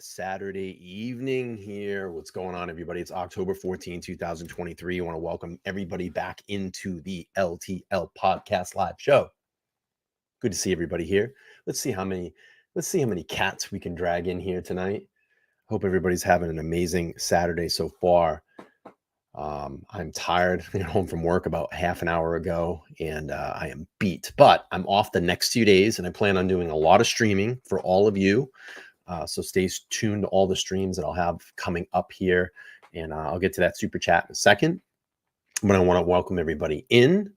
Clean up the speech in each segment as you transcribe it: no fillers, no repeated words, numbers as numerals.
Saturday evening here. What's going on, everybody? It's October 14, 2023. I want to welcome everybody back into the LTL podcast live show. Good to see everybody here. Let's see how many cats we can drag in here tonight. Hope everybody's having an amazing Saturday so far. I'm tired. I got home from work about half an hour ago and I am beat, but I'm off the next few days and I plan on doing a lot of streaming for all of you. So stay tuned to all the streams that I'll have coming up here. And I'll get to that super chat in a second. But I want to welcome everybody in.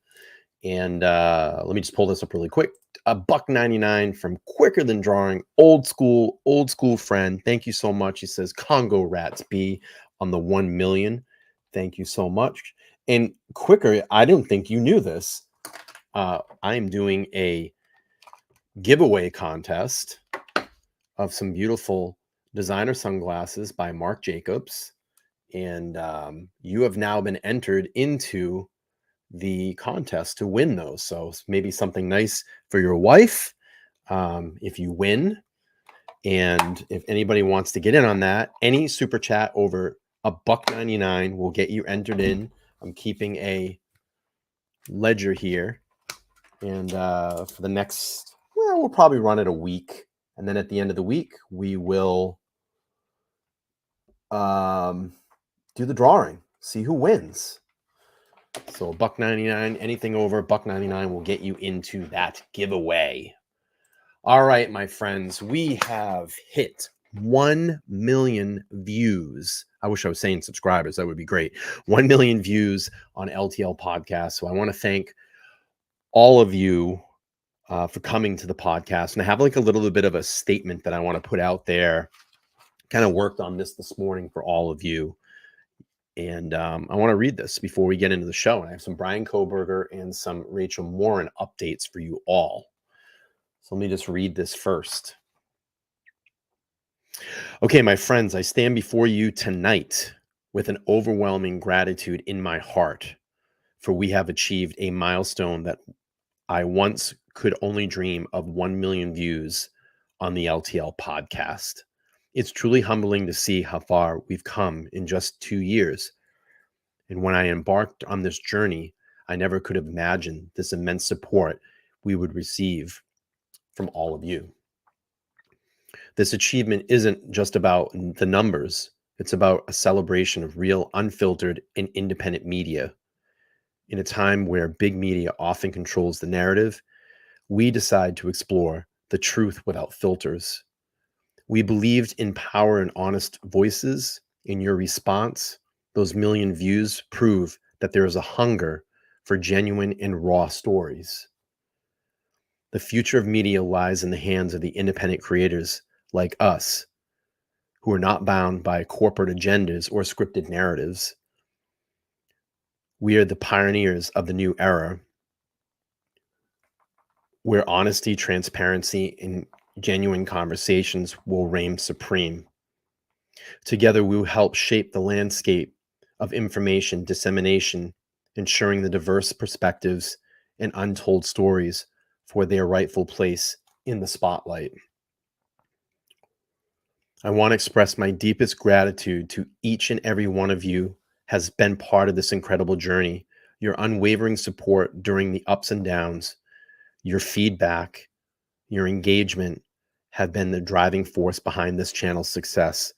And let me just pull this up really quick. $1.99 from Quicker Than Drawing. Old school friend. Thank you so much. He says, Congo Rats B on the 1 million. Thank you so much. And Quicker, I don't think you knew this. I am doing a giveaway contest of some beautiful designer sunglasses by Marc Jacobs. And you have now been entered into the contest to win those. So maybe something nice for your wife if you win. And if anybody wants to get in on that, any super chat over $1.99 will get you entered in. I'm keeping a ledger here. And for the next, we'll probably run it a week. And then at the end of the week, we will do the drawing, see who wins. So $1.99, anything over $1.99 will get you into that giveaway. All right, my friends, we have hit 1 million views. I wish I was saying subscribers. That would be great. 1 million views on LTL podcast. So I want to thank all of you for coming to the podcast. And I have like a little bit of a statement that I want to put out there. Kind of worked on this morning for all of you. And I want to read this before we get into the show. And I have some Bryan Kohberger and some Rachel Morin updates for you all. So let me just read this first. Okay, my friends, I stand before you tonight with an overwhelming gratitude in my heart, for we have achieved a milestone that I once could only dream of 1 million views on the LTL podcast. It's truly humbling to see how far we've come in just 2 years. And when I embarked on this journey, I never could have imagined this immense support we would receive from all of you. This achievement isn't just about the numbers. It's about a celebration of real, unfiltered, and independent media. In a time where big media often controls the narrative, we decide to explore the truth without filters. We believed in power and honest voices. In your response, those million views prove that there is a hunger for genuine and raw stories. The future of media lies in the hands of the independent creators like us, who are not bound by corporate agendas or scripted narratives. We are the pioneers of the new era, where honesty, transparency, and genuine conversations will reign supreme. Together, we will help shape the landscape of information dissemination, ensuring the diverse perspectives and untold stories for their rightful place in the spotlight. I want to express my deepest gratitude to each and every one of you has been part of this incredible journey. Your unwavering support during the ups and downs, your feedback, your engagement have been the driving force behind this channel's success.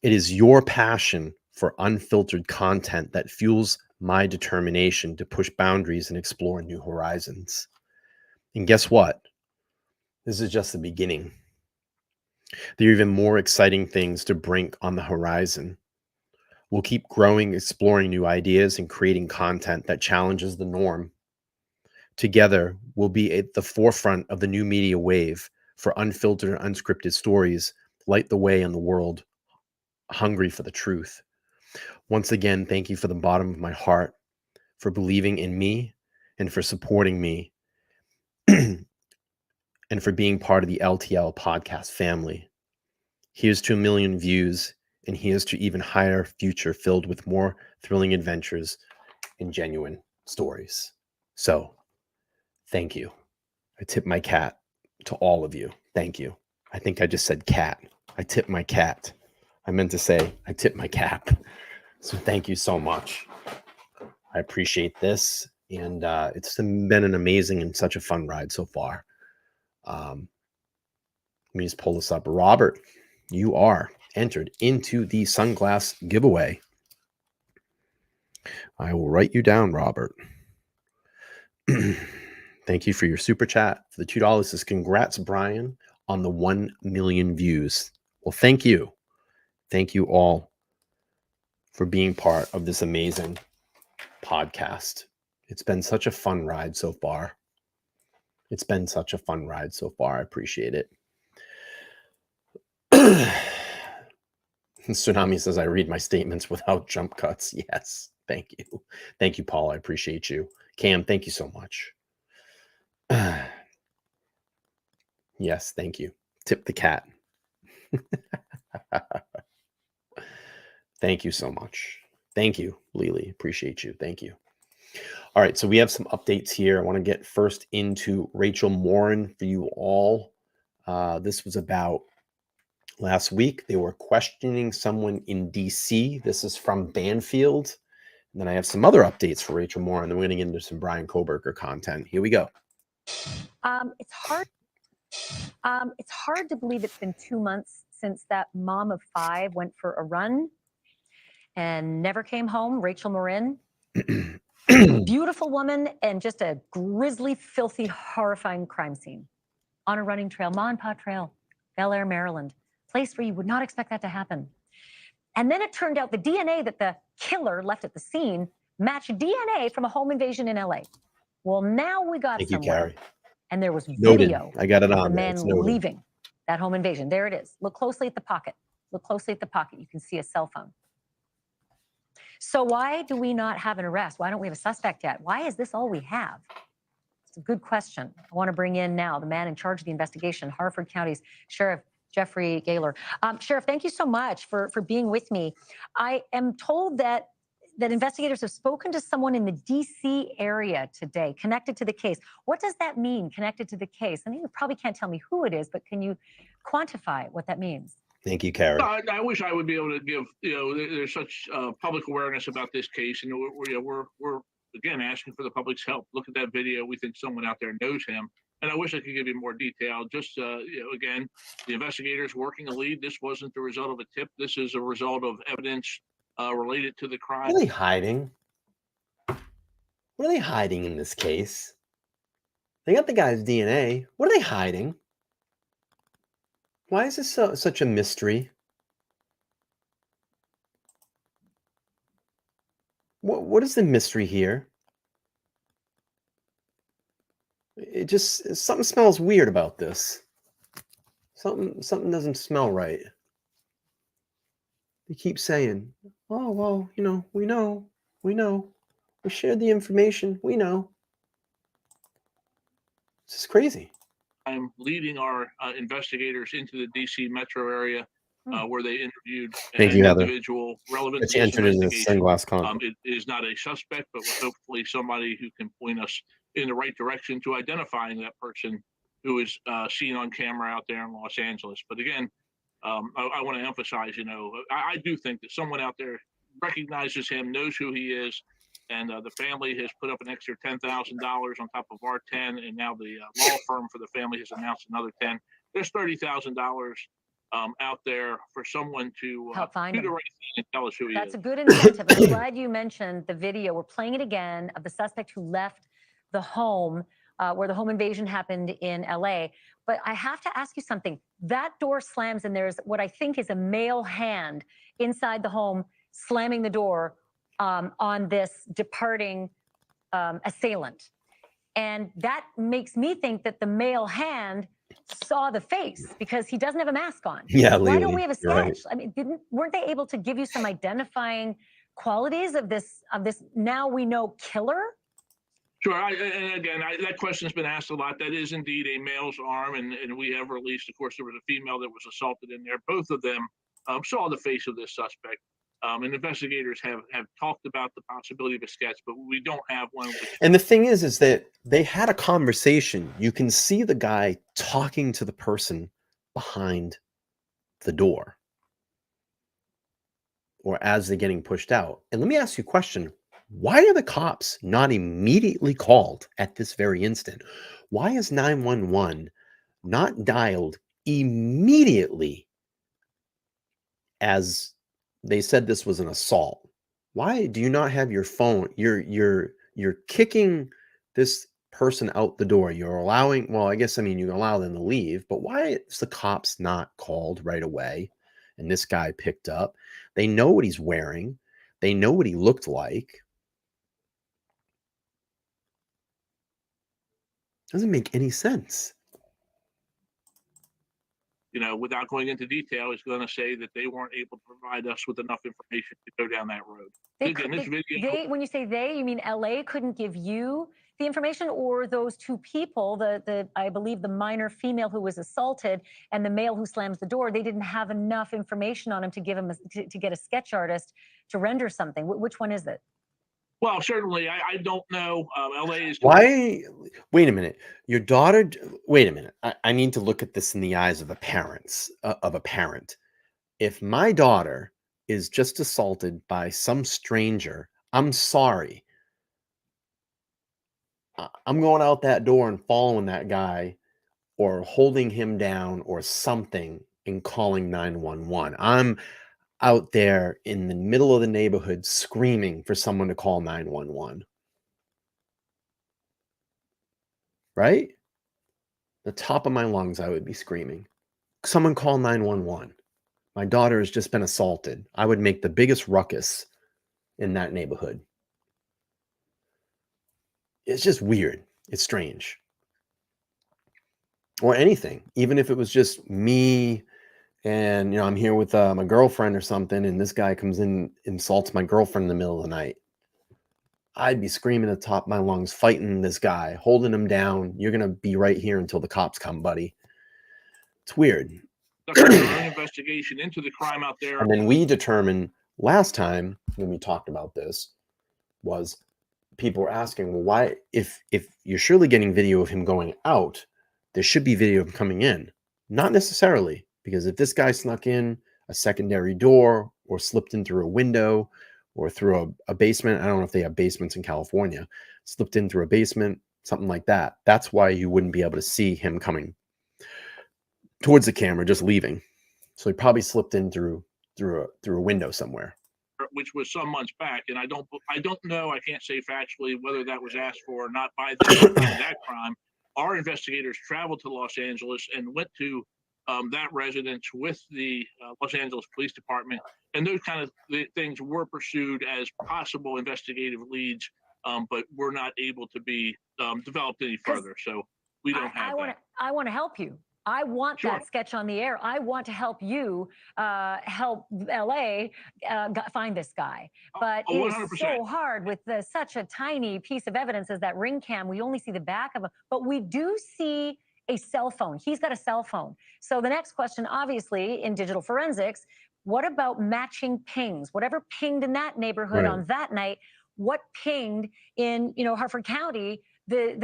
It is your passion for unfiltered content that fuels my determination to push boundaries and explore new horizons. And guess what? This is just the beginning. There are even more exciting things to bring on the horizon. We'll keep growing, exploring new ideas, and creating content that challenges the norm. Together, we'll be at the forefront of the new media wave for unfiltered and unscripted stories, light the way in the world hungry for the truth. Once again, thank you from the bottom of my heart for believing in me and for supporting me and for being part of the LTL podcast family. Here's to 1 million views, and here's to even higher future filled with more thrilling adventures and genuine stories. So, thank you. I tip my cat to all of you. Thank you. I think I just said cat. I tip my cat. I meant to say I tip my cap. So thank you so much. I appreciate this. And it's been an amazing and such a fun ride so far. Let me just pull this up. Robert, you are entered into the sunglass giveaway. I will write you down, Robert. Thank you for your super chat. For the $2 says, congrats, Bryan, on the 1 million views. Well, thank you. Thank you all for being part of this amazing podcast. It's been such a fun ride so far. It's been such a fun ride so far. I appreciate it. Tsunami says, I read my statements without jump cuts. Yes. Thank you. Thank you, Paul. I appreciate you. Cam, thank you so much. Yes, thank you. Tip the cat. Thank you so much. Thank you, Lily. Appreciate you. Thank you. All right, so we have some updates here. I want to get first into Rachel Morin for you all. This was about last week. They were questioning someone in DC. This is from Banfield. And then I have some other updates for Rachel Morin. Then we're going to get into some Bryan Kohberger content. Here we go. It's hard to believe it's been 2 months since that mom of 5 went for a run and never came home. Rachel Morin, beautiful woman, and just a grisly, filthy, horrifying crime scene on a running trail, Monpont Trail, Bel Air, Maryland, place where you would not expect that to happen. And then it turned out the DNA that the killer left at the scene matched DNA from a home invasion in LA. Well, now we got Thank you, somewhere. Carrie. And there was Noted. video I got it of on the there. man It's noted. leaving that home invasion. There it is. Look closely at the pocket. Look closely at the pocket. You can see a cell phone. So why do we not have an arrest? Why don't we have a suspect yet? Why is this all we have? It's a good question. I want to bring in now the man in charge of the investigation, Harford County's Sheriff Jeffrey Gaylor. Sheriff, thank you so much for being with me. I am told that investigators have spoken to someone in the D.C. area today connected to the case. What does that mean, connected to the case? I mean, you probably can't tell me who it is, but can you quantify what that means? Thank you, Carrie. I wish I would be able to give, there's such public awareness about this case, and we're again asking for the public's help. Look at that video. We think someone out there knows him. And I wish I could give you more detail. Just, again, the investigators working a lead. This wasn't the result of a tip. This is a result of evidence related to the crime. What are they hiding? What are they hiding in this case? They got the guy's DNA. What are they hiding? Why is this such a mystery? What is the mystery here? It just, something smells weird about this. Something doesn't smell right. They keep saying, oh, well, we know. We shared the information. We know. This is crazy. I'm leading our investigators into the DC metro area where they interviewed Thank an you, Heather. individual relevant That to you this entered into this investigation. sunglass con. It is not a suspect, but hopefully somebody who can point us in the right direction to identifying that person who is seen on camera out there in Los Angeles. But again, I want to emphasize, I do think that someone out there recognizes him, knows who he is, and the family has put up an extra $10,000 on top of our 10, and now the law firm for the family has announced another 10. There's $30,000 out there for someone to help find do him. the right thing and tell us who he is. That's a good incentive. I'm glad you mentioned the video. We're playing it again of the suspect who left the home where the home invasion happened in LA. But I have to ask you something. That door slams and there's what I think is a male hand inside the home slamming the door on this departing assailant. And that makes me think that the male hand saw the face because he doesn't have a mask on. Yeah, Why don't Lily, we have a sketch? you're right. I mean, weren't they able to give you some identifying qualities of this now we know killer? Sure. And again, that question's been asked a lot. That is indeed a male's arm, and we have released, of course, there was a female that was assaulted in there. Both of them saw the face of this suspect. And investigators have talked about the possibility of a sketch, but we don't have one. And the thing is that they had a conversation. You can see the guy talking to the person behind the door or as they're getting pushed out. And let me ask you a question. Why are the cops not immediately called at this very instant? Why is 911 not dialed immediately as they said this was an assault? Why do you not have your phone? You're kicking this person out the door. You're allowing, well, I guess, I mean, you allow them to leave, but why is the cops not called right away? And this guy picked up. They know what he's wearing. They know what he looked like. Doesn't make any sense. Without going into detail, is going to say that they weren't able to provide us with enough information to go down that road. When you say they, you mean LA couldn't give you the information, or those two people, I believe the minor female who was assaulted and the male who slams the door, they didn't have enough information on him to give him to get a sketch artist to render something. Which one is it? Well, certainly, I don't know. LA is. Why? Wait a minute. Your daughter. Wait a minute. I need to look at this in the eyes of a parent. If my daughter is just assaulted by some stranger, I'm sorry. I'm going out that door and following that guy, or holding him down, or something, and calling 911. I'm out there in the middle of the neighborhood screaming for someone to call 911. Right? The top of my lungs, I would be screaming. Someone call 911. My daughter has just been assaulted. I would make the biggest ruckus in that neighborhood. It's just weird. It's strange. Or anything. Even if it was just me and, I'm here with my girlfriend or something, and this guy comes in, insults my girlfriend in the middle of the night. I'd be screaming at the top of my lungs, fighting this guy, holding him down. You're going to be right here until the cops come, buddy. It's weird. Our own investigation into the crime out there. And then we determined last time when we talked about this was people were asking, well, why, if you're surely getting video of him going out, there should be video of him coming in. Not necessarily, because if this guy snuck in a secondary door or slipped in through a window or through a basement, I don't know if they have basements in California, slipped in through a basement, something like that. That's why you wouldn't be able to see him coming towards the camera, just leaving. So he probably slipped in through a window somewhere. Which was some months back, and I don't know. I can't say factually whether that was asked for or not by that crime. Our investigators traveled to Los Angeles and went to that residence with the Los Angeles Police Department, and those kind of things were pursued as possible investigative leads, but were not able to be developed any further. So we don't have that. I want to help you. I want Sure. that sketch on the air. I want to help you help LA find this guy. But Oh, it is 100%. so hard with such a tiny piece of evidence as that ring cam. We only see the back of him, but we do see a cell phone. He's got a cell phone. So the next question, obviously, in digital forensics, what about matching pings? Whatever pinged in that neighborhood Right. on that night, what pinged in Harford County the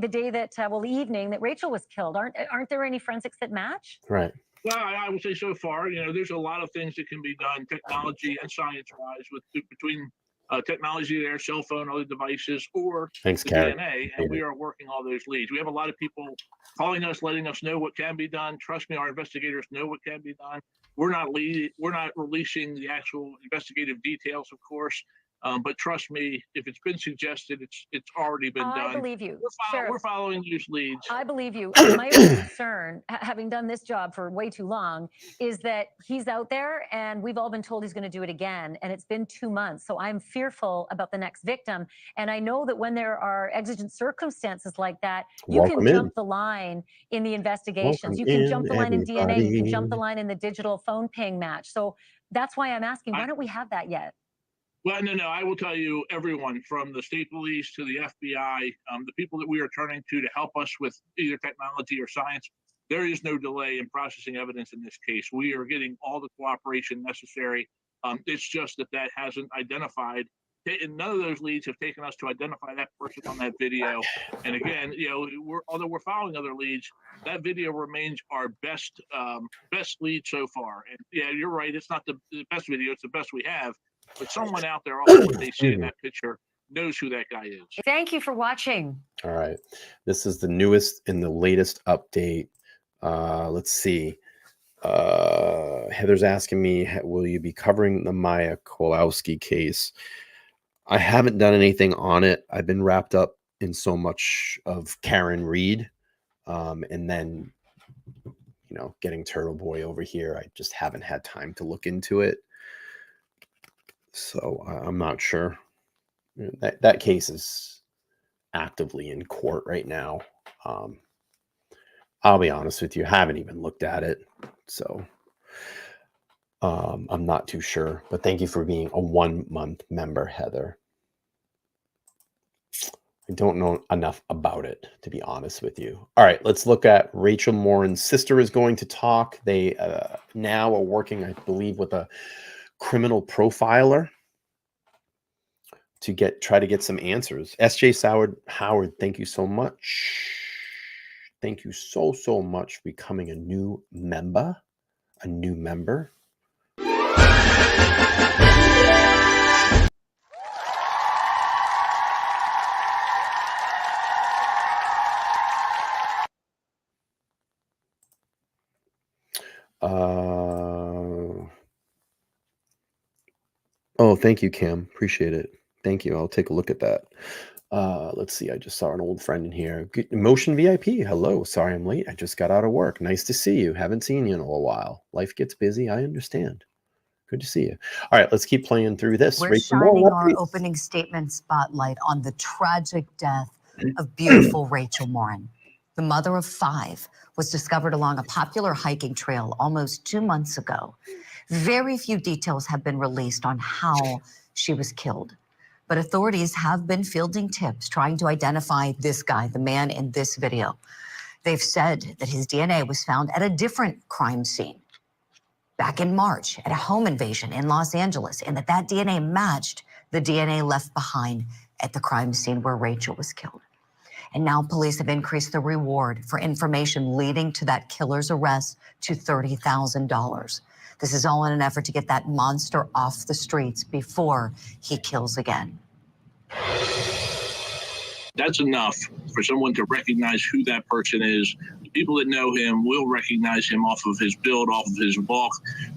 day that the evening that Rachel was killed? Aren't there any forensics that match? Right. Well, I would say so far, there's a lot of things that can be done technology and science-wise between technology there, cell phone, other devices, or Thanks, the Karen. DNA, and we are working all those leads. We have a lot of people calling us, letting us know what can be done. Trust me, our investigators know what can be done. We're not releasing the actual investigative details, of course, but trust me, if it's been suggested, it's already been done. I believe you. We're following these leads. I believe you. My only concern, having done this job for way too long, is that he's out there and we've all been told he's going to do it again. And it's been 2 months. So I'm fearful about the next victim. And I know that when there are exigent circumstances like that, you Welcome can in. jump the line in the investigations. Welcome You can in, jump the line in DNA. You can everybody. jump the line in the digital phone ping match. So that's why I'm asking, why don't we have that yet? Well, no. I will tell you, everyone from the state police to the FBI, the people that we are turning to help us with either technology or science, there is no delay in processing evidence in this case. We are getting all the cooperation necessary. It's just that hasn't identified, and none of those leads have taken us to identify that person on that video. And again, although we're following other leads, that video remains our best lead so far. And yeah, you're right. It's not the best video. It's the best we have. But someone out there, also what they see in that picture, knows who that guy is. Thank you for watching. All right. This is the newest and the latest update. Let's see. Heather's asking me, will you be covering the Maya Kowalski case? I haven't done anything on it. I've been wrapped up in so much of Karen Reed. And then, getting Turtle Boy over here. I just haven't had time to look into it. So I'm not sure. That case is actively in court right now. I'll be honest with you, I haven't even looked at it. So I'm not too sure. But thank you for being a 1-month member, Heather. I don't know enough about it, to be honest with you. All right, let's look at Rachel Morin's sister is going to talk. They now are working, I believe, with a criminal profiler to try to get some answers. SJ Howard, thank you so much. Thank you so much for becoming a new member. Oh, thank you, Cam. Appreciate it. Thank you. I'll take a look at that. Let's see. I just saw an old friend in here. Emotion VIP. Hello. Sorry I'm late. I just got out of work. Nice to see you. Haven't seen you in a little while. Life gets busy. I understand. Good to see you. All right, let's keep playing through this. We're Rachel shining Morin, our opening statement spotlight on the tragic death of beautiful Rachel Morin. The mother of 5 was discovered along a popular hiking trail almost 2 months ago. Very few details have been released on how she was killed, but authorities have been fielding tips trying to identify this guy, the man in this video. They've said that his DNA was found at a different crime scene back in March at a home invasion in Los Angeles, and that DNA matched the DNA left behind at the crime scene where Rachel was killed. And now police have increased the reward for information leading to that killer's arrest to $30,000. This is all in an effort to get that monster off the streets before he kills again. That's enough for someone to recognize who that person is. The people that know him will recognize him off of his build, off of his walk,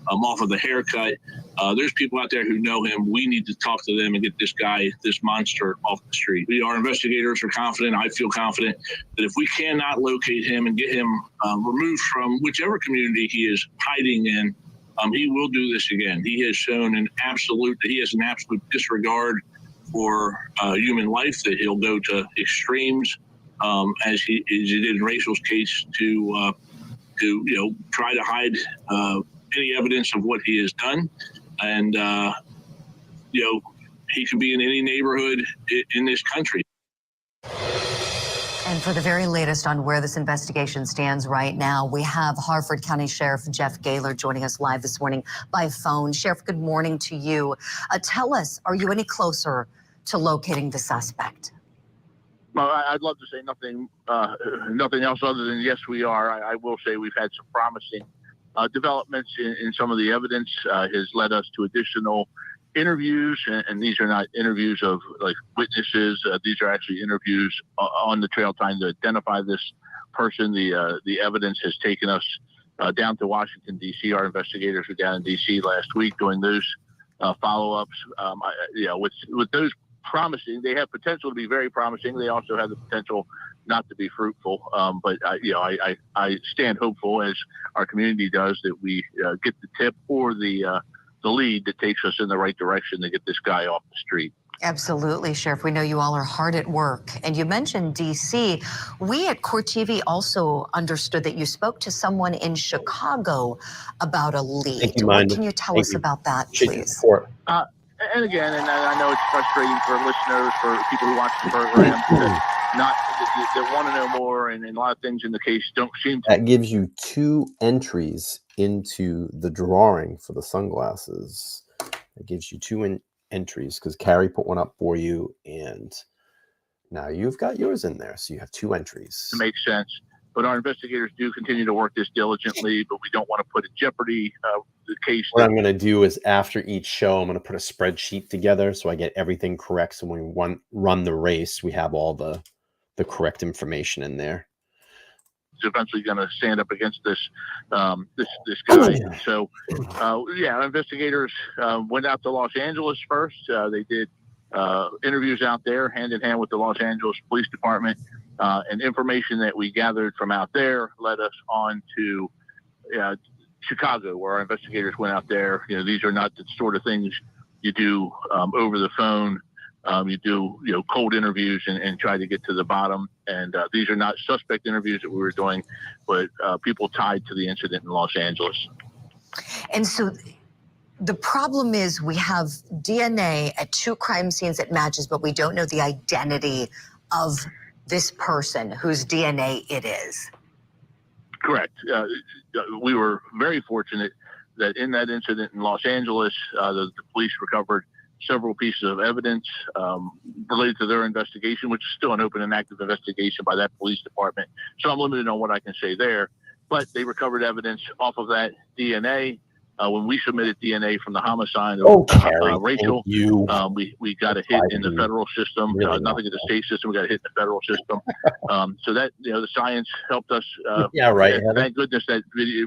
off of the haircut. There's people out there who know him. We need to talk to them and get this guy, this monster, off the street. Our investigators are confident. I feel confident that if we cannot locate him and get him removed from whichever community he is hiding in, he will do this again. He has shown an absolute disregard for human life, that he'll go to extremes, as he did in Rachel's case, to to try to hide any evidence of what he has done, and he could be in any neighborhood in this country. And for the very latest on where this investigation stands right now, we have Harford County Sheriff Jeff Gaylor joining us live this morning by phone. Sheriff, good morning to you. Tell us, are you any closer to locating the suspect? Well, I'd love to say nothing else other than yes, we are. I will say we've had some promising developments in some of the evidence. Has led us to additional interviews, and these are not interviews of like witnesses. These are actually interviews on the trail trying to identify this person. The evidence has taken us down to Washington, D.C. Our investigators were down in D.C. last week doing those follow-ups. With those promising, they have potential to be very promising. They also have the potential not to be fruitful. But I stand hopeful, as our community does, that we get the tip or the lead that takes us in the right direction to get this guy off the street. Absolutely, Sheriff. We know you all are hard at work. And you mentioned D.C. We at Court TV also understood that you spoke to someone in Chicago about a lead. What can you tell us about that, please? And again, and I know it's frustrating for listeners, for people who watch the program, that want to know more, and a lot of things in the case don't seem to. That gives you 2 entries into the drawing for the sunglasses. It gives you 2 entries because Carrie put one up for you, and now you've got yours in there. So you have 2 entries. It makes sense. But our investigators do continue to work this diligently, but we don't want to put in jeopardy the case. What I'm going to do is after each show, I'm going to put a spreadsheet together so I get everything correct. So when we run the race, we have all the correct information in there. It's eventually going to stand up against this guy. So, investigators went out to Los Angeles first. They did interviews out there, hand in hand with the Los Angeles Police Department. And information that we gathered from out there led us on to Chicago, where our investigators went out there. These are not the sort of things you do over the phone. You do cold interviews and try to get to the bottom. And these are not suspect interviews that we were doing, but people tied to the incident in Los Angeles. And so the problem is we have DNA at 2 crime scenes that matches, but we don't know the identity of this person whose DNA it is. Correct. We were very fortunate that in that incident in Los Angeles, the police recovered several pieces of evidence related to their investigation, which is still an open and active investigation by that police department. So I'm limited on what I can say there. But they recovered evidence off of that DNA. When we submitted DNA from the homicide of Rachel, we got a hit in the federal system. Nothing in the state system. We got a hit in the federal system. So that the science helped us. Thank goodness that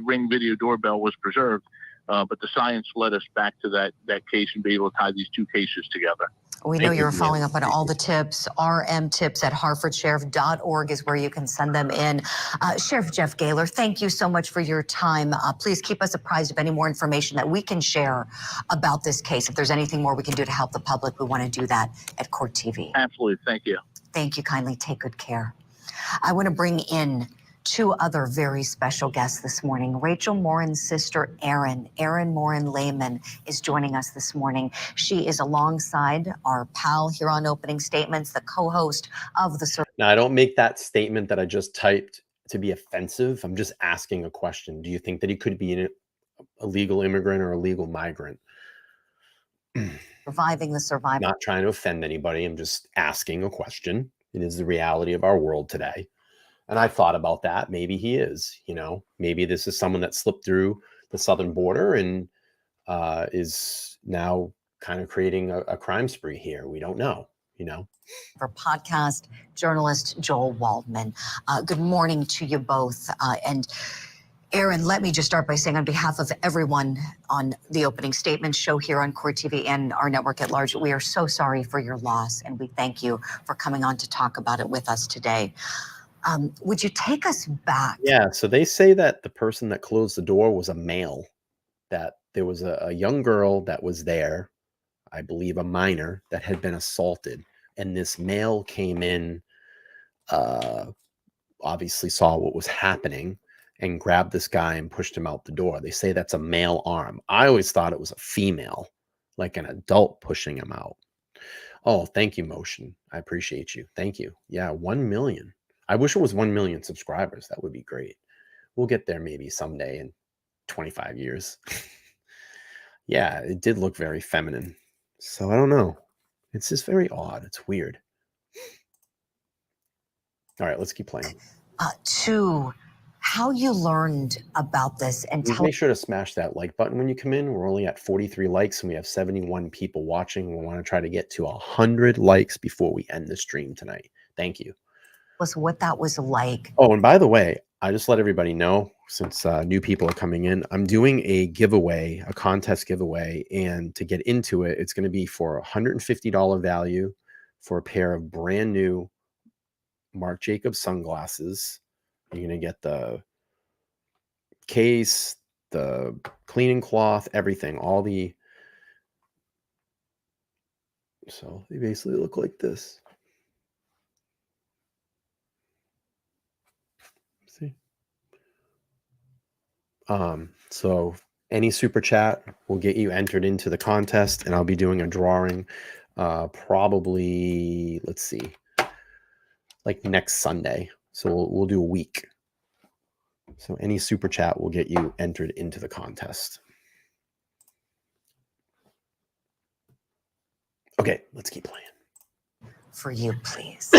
Ring video doorbell was preserved. But the science led us back to that case and be able to tie these 2 cases together. We know you're following up on all the tips. RMtips at harfordsheriff.org is where you can send them in. Sheriff Jeff Gaylor, thank you so much for your time. Please keep us apprised of any more information that we can share about this case. If there's anything more we can do to help the public, we want to do that at Court TV. Absolutely. Thank you. Thank you kindly. Take good care. I want to bring in 2 other very special guests this morning. Rachel Morin's sister, Erin Morin Lehman, is joining us this morning. She is alongside our pal here on Opening Statements, the co-host of the... Now, I don't make that statement that I just typed to be offensive. I'm just asking a question. Do you think that he could be an illegal immigrant or a legal migrant? Surviving the survivor. Not trying to offend anybody. I'm just asking a question. It is the reality of our world today. And I thought about that. Maybe he is, maybe this is someone that slipped through the southern border and is now kind of creating a crime spree here. We don't know, For podcast journalist Joel Waldman. Good morning to you both. And Erin, let me just start by saying on behalf of everyone on the Opening Statement show here on Court TV and our network at large, we are so sorry for your loss. And we thank you for coming on to talk about it with us today. Would you take us back? Yeah, so they say that the person that closed the door was a male, that there was a young girl that was there, I believe a minor, that had been assaulted. And this male came in, obviously saw what was happening, and grabbed this guy and pushed him out the door. They say that's a male arm. I always thought it was a female, like an adult pushing him out. Oh, thank you, Motion. I appreciate you. Thank you. Yeah, 1 million. I wish it was 1 million subscribers. That would be great. We'll get there maybe someday in 25 years. Yeah, it did look very feminine. So I don't know. It's just very odd. It's weird. All right, let's keep playing. To how you learned about this and Please tell make sure to smash that like button when you come in. We're only at 43 likes and we have 71 people watching. We want to try to get to 100 likes before we end the stream tonight. Thank you. us what that was like. Oh, and by the way, I just let everybody know, since new people are coming in, I'm doing a giveaway, a contest giveaway. And to get into it, it's going to be for $150 value for a pair of brand new Marc Jacobs sunglasses. You're going to get the case, the cleaning cloth, everything, all the, so they basically look like this. See? So any super chat will get you entered into the contest, and I'll be doing a drawing probably, let's see, like next Sunday. So we'll do a week. So any super chat will get you entered into the contest. Okay, let's keep playing. For you, please.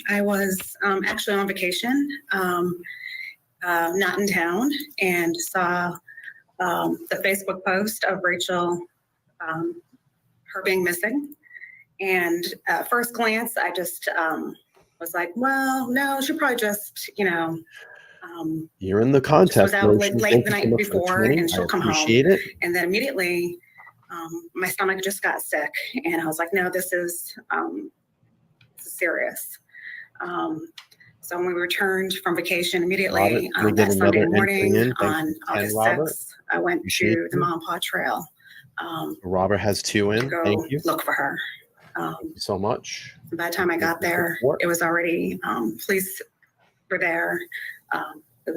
I was actually on vacation, not in town, and saw the Facebook post of Rachel, her being missing. And at first glance, I just was like, well, no, she probably just, You're in the contest. was out Motion. late Thank the you so night much for before, 20. and she'll I come home. appreciate it. And then immediately, my stomach just got sick, and I was like, no, this is serious. So when we returned from vacation immediately Robert, that Sunday another entry morning in. on August Robert. 6th, I went Appreciate to the you. Mahapaw Trail Robert has 2 in. to go Thank you. look for her. Thank you so much. By the time I got there, it was already, police were there. It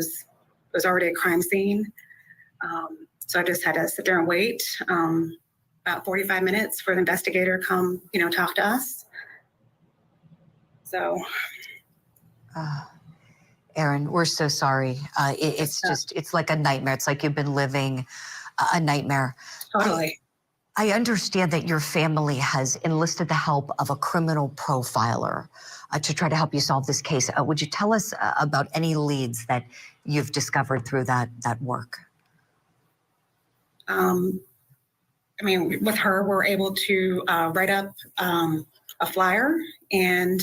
was already a crime scene. So I just had to sit there and wait about 45 minutes for the investigator to come, talk to us. So. Erin, we're so sorry. It's like a nightmare. It's like you've been living a nightmare. Totally. I understand that your family has enlisted the help of a criminal profiler to try to help you solve this case. Would you tell us about any leads that you've discovered through that work? With her, we're able to write up a flyer, and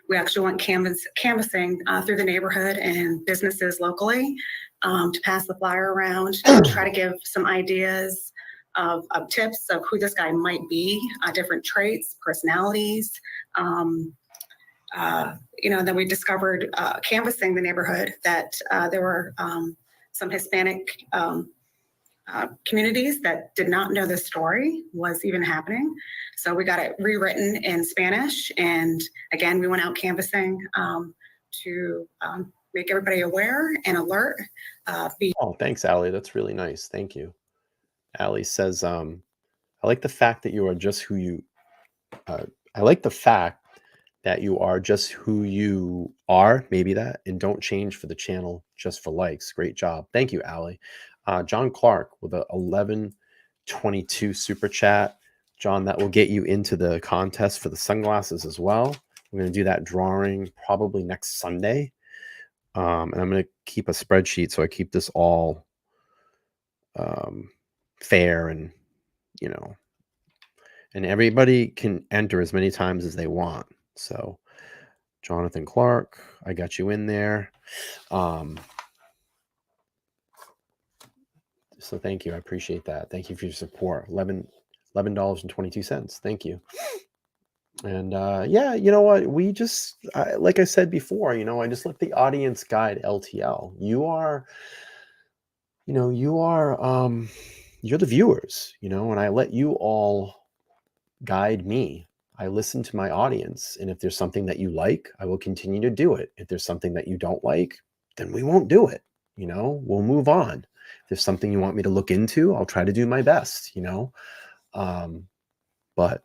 we actually went canvassing through the neighborhood and businesses locally to pass the flyer around, to try to give some ideas of tips of who this guy might be, different traits, personalities. Then we discovered canvassing the neighborhood that there were some Hispanic communities that did not know this story was even happening. So we got it rewritten in Spanish. And again, we went out canvassing to make everybody aware and alert. Oh, thanks, Allie. That's really nice. Thank you. Allie says, I like the fact that you are just who you, I like the fact that you are just who you are, maybe that, and don't change for the channel just for likes. Great job. Thank you, Allie. John Clark with a 1122 super chat. John, that will get you into the contest for the sunglasses as well. We're going to do that drawing probably next Sunday. And I'm going to keep a spreadsheet so I keep this all fair, and and everybody can enter as many times as they want. So Jonathan Clark, I got you in there. So thank you. I appreciate that. Thank you for your support. $11.22. Thank you. And yeah, you know what? We just, like I said before, I just let the audience guide LTL. You're the viewers, and I let you all guide me. I listen to my audience. And if there's something that you like, I will continue to do it. If there's something that you don't like, then we won't do it. You know, we'll move on. If there's something you want me to look into, I'll try to do my best, you know. But,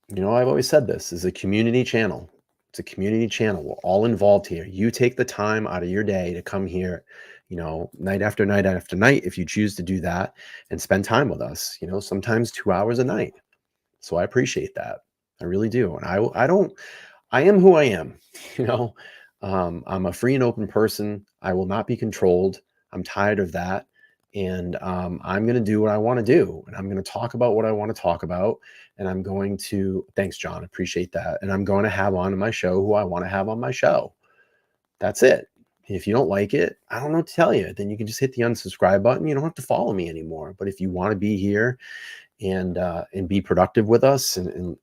you know, I've always said this is a community channel. It's a community channel. We're all involved here. You take the time out of your day to come here, you know, night after night after night, if you choose to do that and spend time with us, you know, sometimes 2 hours a night. So I appreciate that. I really do. And I am who I am, you know. I'm a free and open person. I will not be controlled. I'm tired of that. And I'm going to do what I want to do. And I'm going to talk about what I want to talk about. And I'm going to, thanks, John, appreciate that. And I'm going to have on my show who I want to have on my show. That's it. If you don't like it, I don't know what to tell you. Then you can just hit the unsubscribe button. You don't have to follow me anymore. But if you want to be here and be productive with us and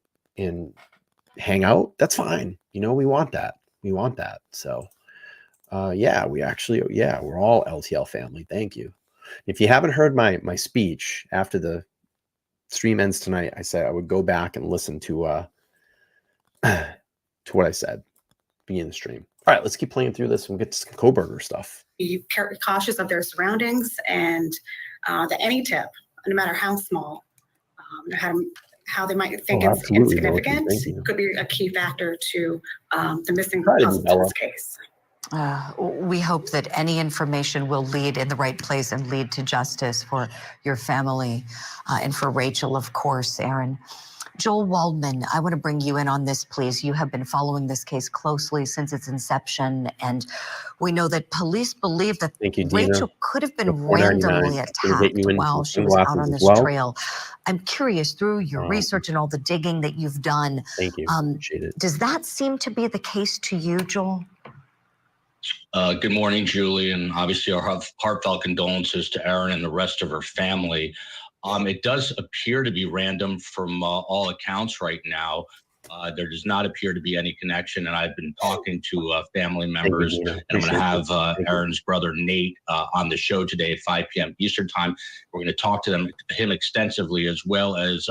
hang out, that's fine. You know, we want that. We want that. So yeah, we're all LTL family. Thank you. If you haven't heard my speech after the stream ends tonight, I said I would go back and listen to what I said beginning the stream. All right, let's keep playing through this and get to some Kohberger stuff. Be cautious of their surroundings, and that any tip, no matter how small, how they might think it's insignificant, could be a key factor to the missing persons in this case. We hope that any information will lead in the right place and lead to justice for your family and for Rachel, of course, Aaron. Joel Waldman, I want to bring you in on this, please. You have been following this case closely since its inception, and we know that police believe that Rachel could have been randomly attacked while she was out on this trail. I'm curious, through your research and all the digging that you've done, thank you. Appreciate it. Does that seem to be the case to you, Joel? Good morning, Julie, and obviously our heartfelt condolences to Aaron and the rest of her family. It does appear to be random from all accounts right now. There does not appear to be any connection, and I've been talking to family members, and I'm going to have Aaron's brother Nate on the show today at 5 p.m. Eastern time. We're going to talk to him extensively, as well as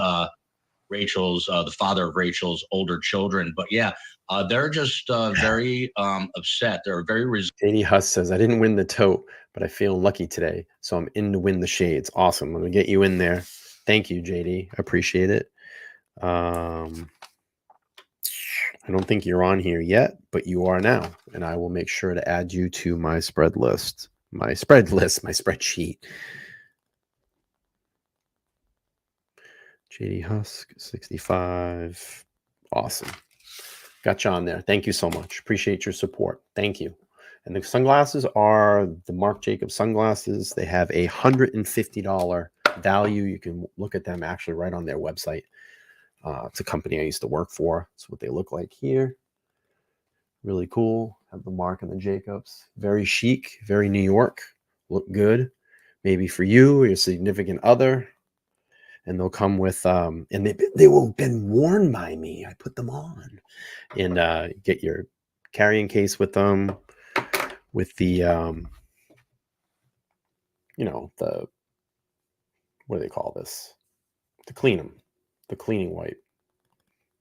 Rachel's, the father of Rachel's older children. But yeah, they're just very upset. They're very JD Huss says, I didn't win the tote, but I feel lucky today. So I'm in to win the shades. Awesome. I'm going to get you in there. Thank you, JD. I appreciate it. I don't think you're on here yet, but you are now. And I will make sure to add you to my spreadsheet. JD Husk, 65. Awesome. Got you on there. Thank you so much. Appreciate your support. Thank you. And the sunglasses are the Marc Jacobs sunglasses. They have a $150 value. You can look at them actually right on their website. It's a company I used to work for. That's what they look like here. Really cool. Have the Marc and the Jacobs. Very chic, very New York. Look good. Maybe for you or your significant other. And they'll come with, and they will have been worn by me. I put them on. And get your carrying case with them. With the, you know, the, what do they call this? To clean them. The cleaning wipe.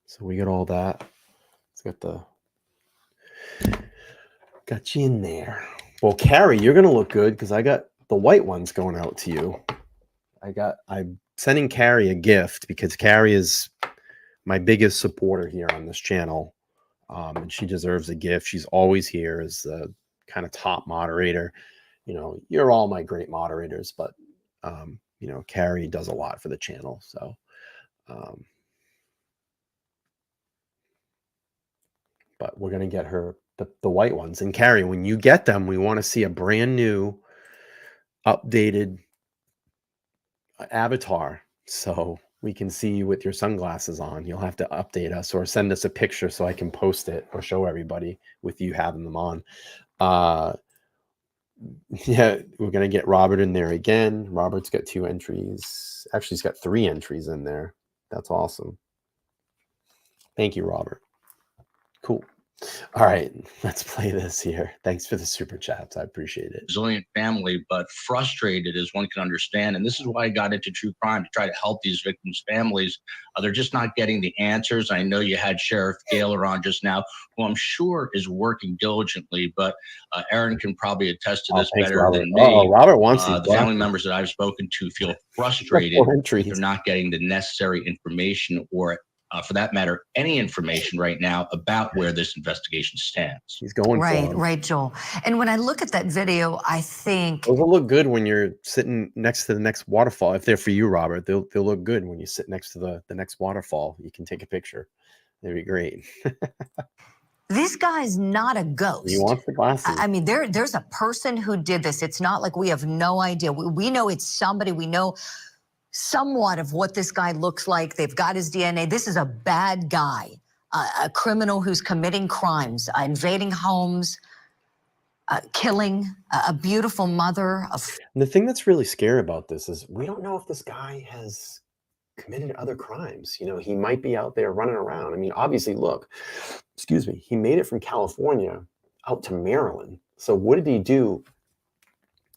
So we got all that. It's got you in there. Well, Carrie, you're going to look good because I got the white ones going out to you. I'm sending Carrie a gift because Carrie is my biggest supporter here on this channel. And she deserves a gift. She's always here as the kind of top moderator. You know, you're all my great moderators, but, you know, Carrie does a lot for the channel. So, but we're going to get her the white ones. And Carrie, when you get them, we want to see a brand new updated avatar. So we can see you with your sunglasses on. You'll have to update us or send us a picture so I can post it or show everybody with you having them on. Yeah, we're going to get Robert in there again. Robert's got 2 entries. Actually, he's got 3 entries in there. That's awesome. Thank you, Robert. Cool. All right, let's play this here. Thanks for the super chats. I appreciate it. Resilient family, but frustrated as one can understand. And this is why I got into true crime, to try to help these victims' families. They're just not getting the answers. I know you had Sheriff Gaylor on just now, who I'm sure is working diligently, but Aaron can probably attest to this Thanks, better Robert. than me. Oh, Robert wants these The family glasses. members that I've spoken to feel frustrated that entries. they're not getting the necessary information, or for that matter, any information right now about where this investigation stands. He's going Right, for 'em. right, Joel. And when I look at that video, I think Those will look good when you're sitting next to the next waterfall. If they're for you, Robert, they'll look good when you sit next to the next waterfall. You can take a picture. That'd be great. this guy's not a ghost. He wants the glasses. I mean, there's a person who did this. It's not like we have no idea. We know it's somebody. We know somewhat of what this guy looks like. They've got his DNA. This is a bad guy, a criminal who's committing crimes, invading homes, killing a beautiful mother. And the thing that's really scary about this is we don't know if this guy has committed other crimes. You know, he might be out there running around. I mean, obviously, look, excuse me, he made it from California out to Maryland. So what did he do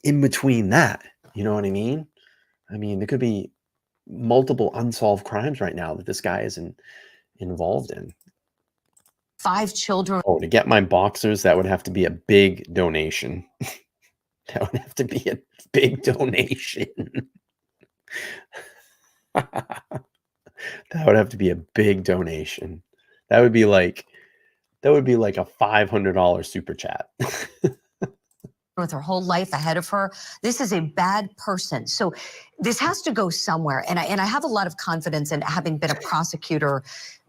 in between that? You know what I mean? I mean, there could be multiple unsolved crimes right now that this guy is involved in. 5 children. Oh, to get my boxers, that would have to be a big donation. That would have to be a big donation. That would have to be a big donation. That would be like a $500 super chat. With her whole life ahead of her. This is a bad person. So this has to go somewhere. And I have a lot of confidence in having been a prosecutor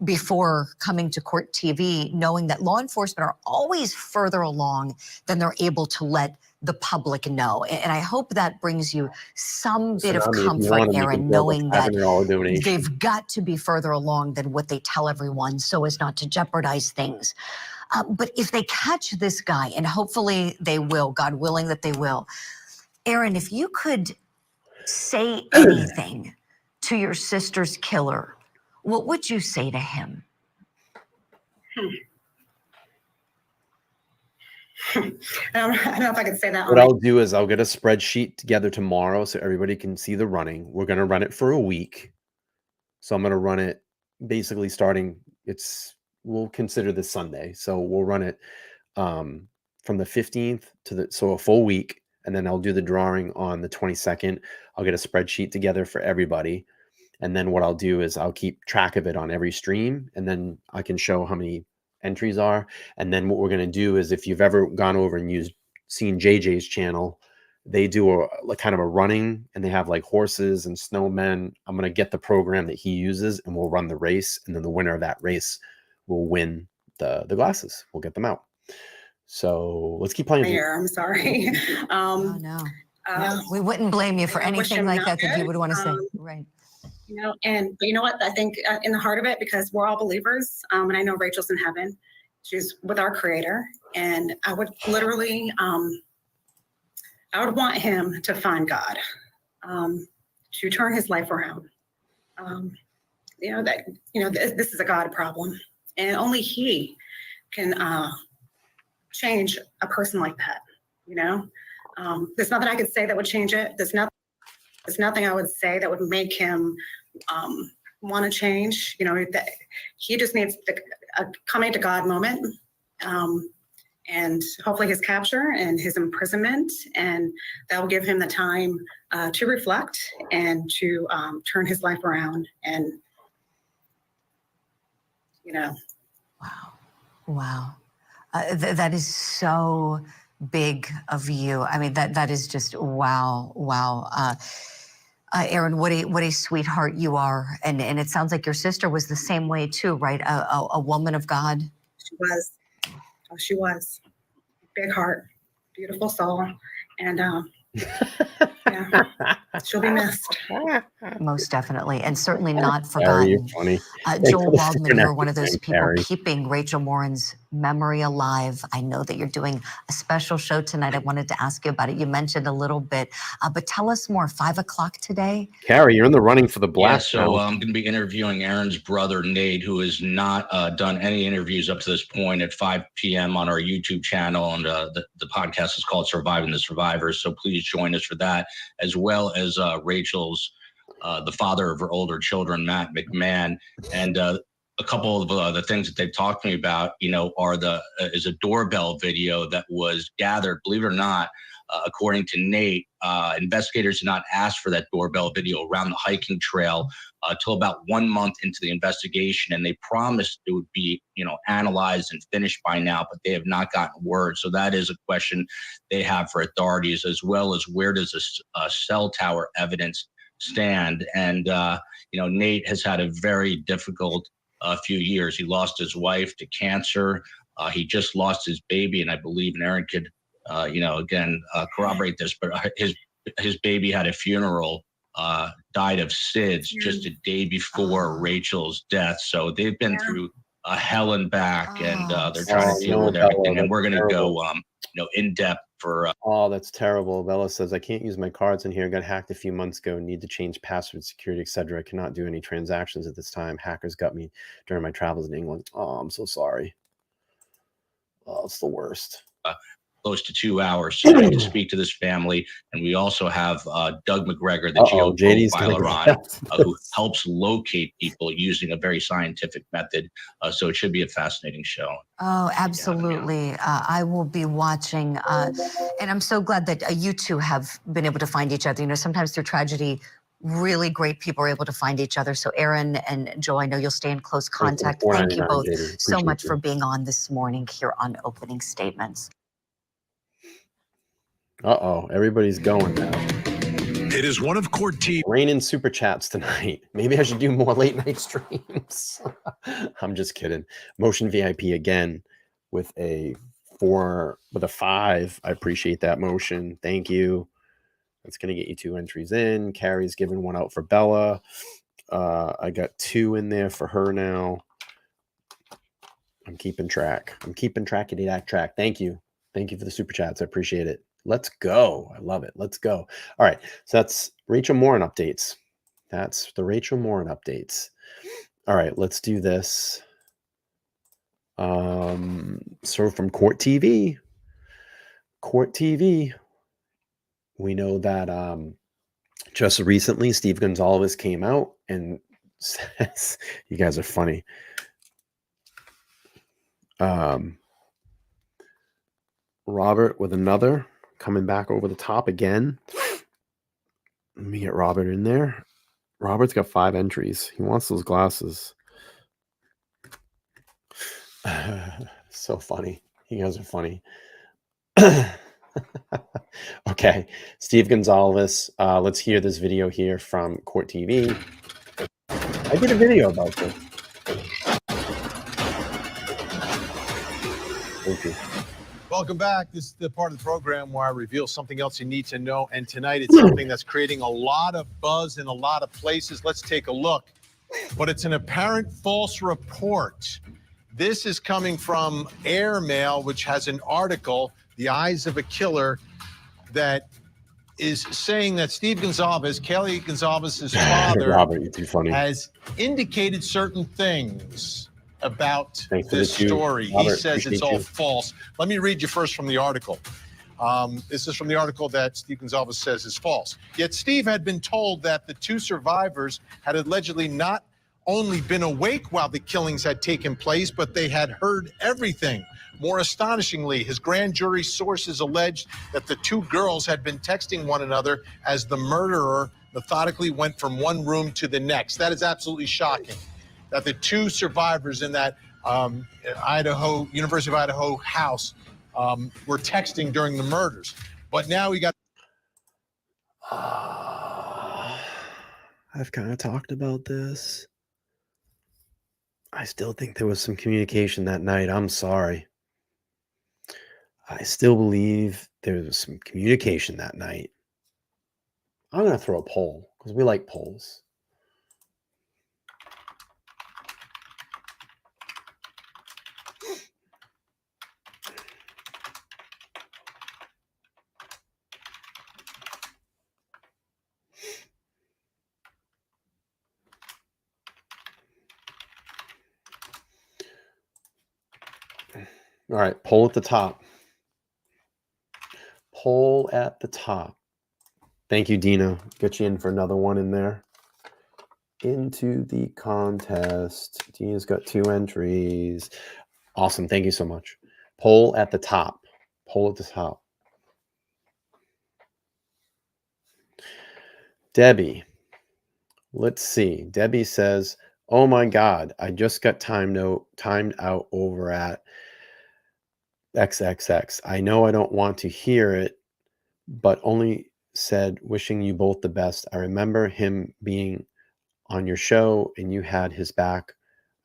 before coming to court TV, knowing that law enforcement are always further along than they're able to let the public know. And I hope that brings you some bit of comfort, Aaron, knowing that they've got to be further along than what they tell everyone so as not to jeopardize things. But if they catch this guy, and hopefully they will, God willing that they will, Aaron, if you could say anything to your sister's killer, what would you say to him? I don't know if I could say that. What I'll do is I'll get a spreadsheet together tomorrow so everybody can see the running. We're going to run it for a week. So I'm going to run it basically starting, we'll consider this Sunday. So we'll run it from the 15th to so a full week. And then I'll do the drawing on the 22nd. I'll get a spreadsheet together for everybody. And then what I'll do is I'll keep track of it on every stream. And then I can show how many entries are. And then what we're going to do is, if you've ever gone over and seen JJ's channel, they do a kind of a running, and they have like horses and snowmen. I'm going to get the program that he uses, and we'll run the race. And then the winner of that race will win the glasses. We'll get them out. So let's keep playing. Here, I'm sorry. Oh, no. We wouldn't blame you for anything like that you would want to say. Right. You know, but you know what? I think in the heart of it, because we're all believers, and I know Rachel's in heaven, she's with our Creator, and I would literally, I would want him to find God, to turn his life around. This is a God problem, and only He can change a person like that. You know, there's nothing I could say that would change it. There's nothing I would say that would make him want to change. You know, that he just needs a coming to God moment, and hopefully his capture and his imprisonment, and that will give him the time to reflect and to turn his life around. And you know, wow, that is so big of you. I mean, that is just wow. Aaron, what a sweetheart you are, and it sounds like your sister was the same way too, right? A woman of God. She was. Oh, she was. Big heart, beautiful soul, and yeah, she'll be missed. Most definitely, and certainly not forgotten. Funny. Joel Waldman, you're one of those people keeping Rachel Morin's memory alive. I know that you're doing a special show tonight. I wanted to ask you about it. You mentioned a little bit, but tell us more. 5 o'clock today? Carrie, you're in the running for the Yeah, black. so I'm going to be interviewing Aaron's brother, Nate, who has not done any interviews up to this point, at 5 p.m. on our YouTube channel. And the podcast is called Surviving the Survivors. So please join us for that, as well as Rachel's, the father of her older children, Matt McMahon. And a couple of the things that they've talked to me about, are is a doorbell video that was gathered, believe it or not, according to Nate. Investigators did not ask for that doorbell video around the hiking trail till about 1 month into the investigation, and they promised it would be, analyzed and finished by now, but they have not gotten word. So that is a question they have for authorities, as well as where does a cell tower evidence stand? And Nate has had a very difficult few years. He lost his wife to cancer. He just lost his baby, and I believe, and Aaron could corroborate this, but his baby had a funeral, died of SIDS just a day before Rachel's death. So they've been through hell and back, and they're trying to deal with everything. And we're going to go, in depth for. Oh, that's terrible. Bella says, I can't use my cards in here. Got hacked a few months ago. Need to change password, security, etc. I cannot do any transactions at this time. Hackers got me during my travels in England. Oh, I'm so sorry. Oh, it's the worst. Close to 2 hours, so we can speak to this family. And we also have Doug McGregor, the geoprofiler, who helps locate people using a very scientific method. So it should be a fascinating show. Oh, absolutely. I will be watching. And I'm so glad that you two have been able to find each other. Sometimes through tragedy, really great people are able to find each other. So Aaron and Joe, I know you'll stay in close contact. Thank you both so much for being on this morning here on Opening Statements. Uh-oh, everybody's going now. It is one of Court TV. Raining super chats tonight. Maybe I should do more late night streams. I'm just kidding. Motion VIP again with a 5. I appreciate that, Motion. Thank you. That's going to get you 2 entries in. Carrie's giving 1 out for Bella. I got 2 in there for her now. I'm keeping track. I'm keeping track of that track. Thank you. Thank you for the super chats. I appreciate it. Let's go. I love it. Let's go. All right. So that's Rachel Morin updates. That's the Rachel Morin updates. All right. Let's do this. So from Court TV. Court TV. We know that just recently Steve Gonzalez came out and says, you guys are funny. Robert with another. Coming back over the top again. Let me get Robert in there. Robert's got 5 entries. He wants those glasses. So funny. You guys are funny. Okay. Steve Gonzalez. Let's hear this video here from Court TV. I did a video about this. Thank you. Welcome back. This is the part of the program where I reveal something else you need to know. And tonight it's something that's creating a lot of buzz in a lot of places. Let's take a look. But it's an apparent false report. This is coming from Airmail, which has an article, The Eyes of a Killer, that is saying that Steve Gonzalez, Kelly Gonzalez's father, Robert, you're too funny. has indicated certain things about Thanks this story. Robert, he says it's all false. Let me read you first from the article. This is from the article that Steve Gonzalez says is false. Yet Steve had been told that the 2 survivors had allegedly not only been awake while the killings had taken place, but they had heard everything. More astonishingly, his grand jury sources alleged that the 2 girls had been texting one another as the murderer methodically went from one room to the next. That is absolutely shocking. That the 2 survivors in that University of Idaho house were texting during the murders. But now we got... I've kind of talked about this. I still think there was some communication that night. I'm sorry. I still believe there was some communication that night. I'm going to throw a poll because we like polls. All right, poll at the top. Poll at the top. Thank you, Dina. Get you in for another one in there. Into the contest. Dina's got 2 entries. Awesome. Thank you so much. Poll at the top. Poll at the top. Debbie. Let's see. Debbie says, oh my God, I just got timed out over at XXX. I know I don't want to hear it, but only said wishing you both the best. I remember him being on your show and you had his back.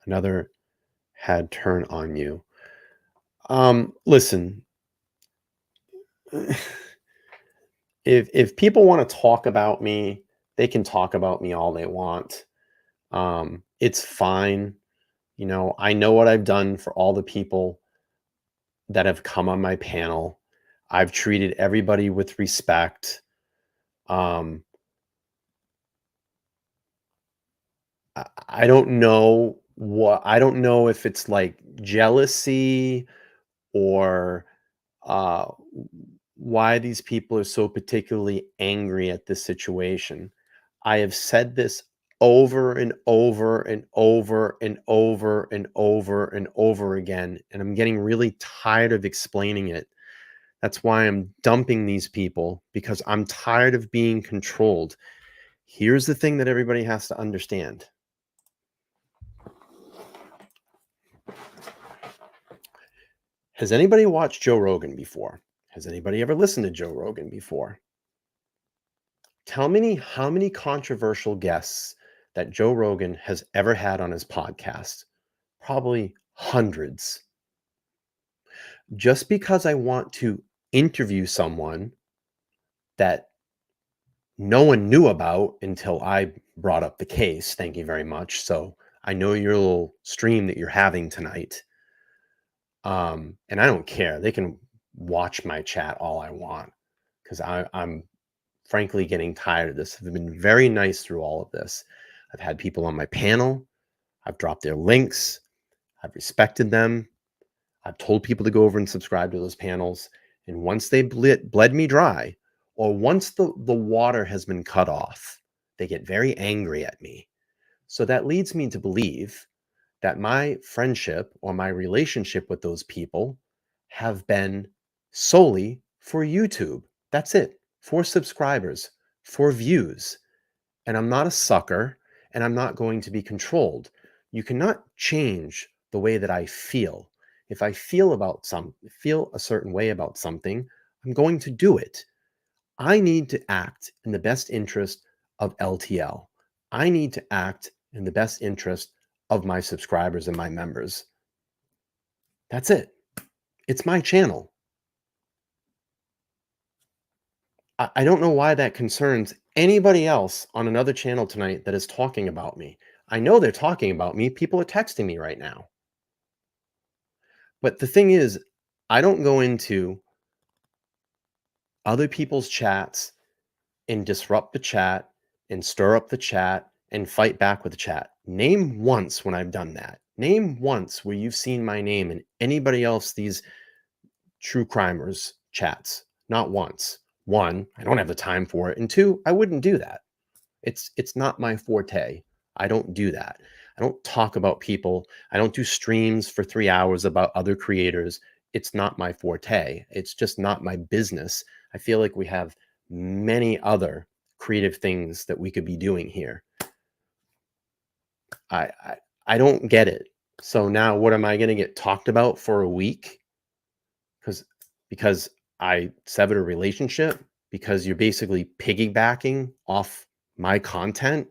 Another had turned on you. Listen, if people want to talk about me, they can talk about me all they want. It's fine. You know, I know what I've done for all the people that have come on my panel. I've treated everybody with respect. I don't know if it's like jealousy or why these people are so particularly angry at this situation. I have said this over and over and over and over and over and over again, and I'm getting really tired of explaining it. That's why I'm dumping these people, because I'm tired of being controlled. Here's the thing that everybody has to understand. Has anybody watched Joe Rogan before? Has anybody ever listened to Joe Rogan before? Tell me how many controversial guests that Joe Rogan has ever had on his podcast. Probably hundreds. Just because I want to interview someone that no one knew about until I brought up the case, thank you very much. So I know your little stream that you're having tonight. And I don't care. They can watch my chat all I want, because I'm frankly getting tired of this. I've been very nice through all of this. I've had people on my panel. I've dropped their links. I've respected them. I've told people to go over and subscribe to those panels. And once they bled me dry, or once the water has been cut off, they get very angry at me. So that leads me to believe that my friendship or my relationship with those people have been solely for YouTube. That's it. For subscribers, for views. And I'm not a sucker, and I'm not going to be controlled. You cannot change the way that I feel. If I feel a certain way about something, I'm going to do it. I need to act in the best interest of LTL. I need to act in the best interest of my subscribers and my members. That's it. It's my channel. I don't know why that concerns anybody else on another channel tonight that is talking about me. I know they're talking about me. People are texting me right now. But the thing is, I don't go into other people's chats and disrupt the chat and stir up the chat and fight back with the chat. Name once when I've done that. Name once where you've seen my name in anybody else these true crimers chats. Not once. 1, I don't have the time for it. And 2, I wouldn't do that. It's not my forte. I don't do that. I don't talk about people. I don't do streams for 3 hours about other creators. It's not my forte. It's just not my business. I feel like we have many other creative things that we could be doing here. I don't get it. So now what am I going to get talked about for a week? Because I severed a relationship, because you're basically piggybacking off my content.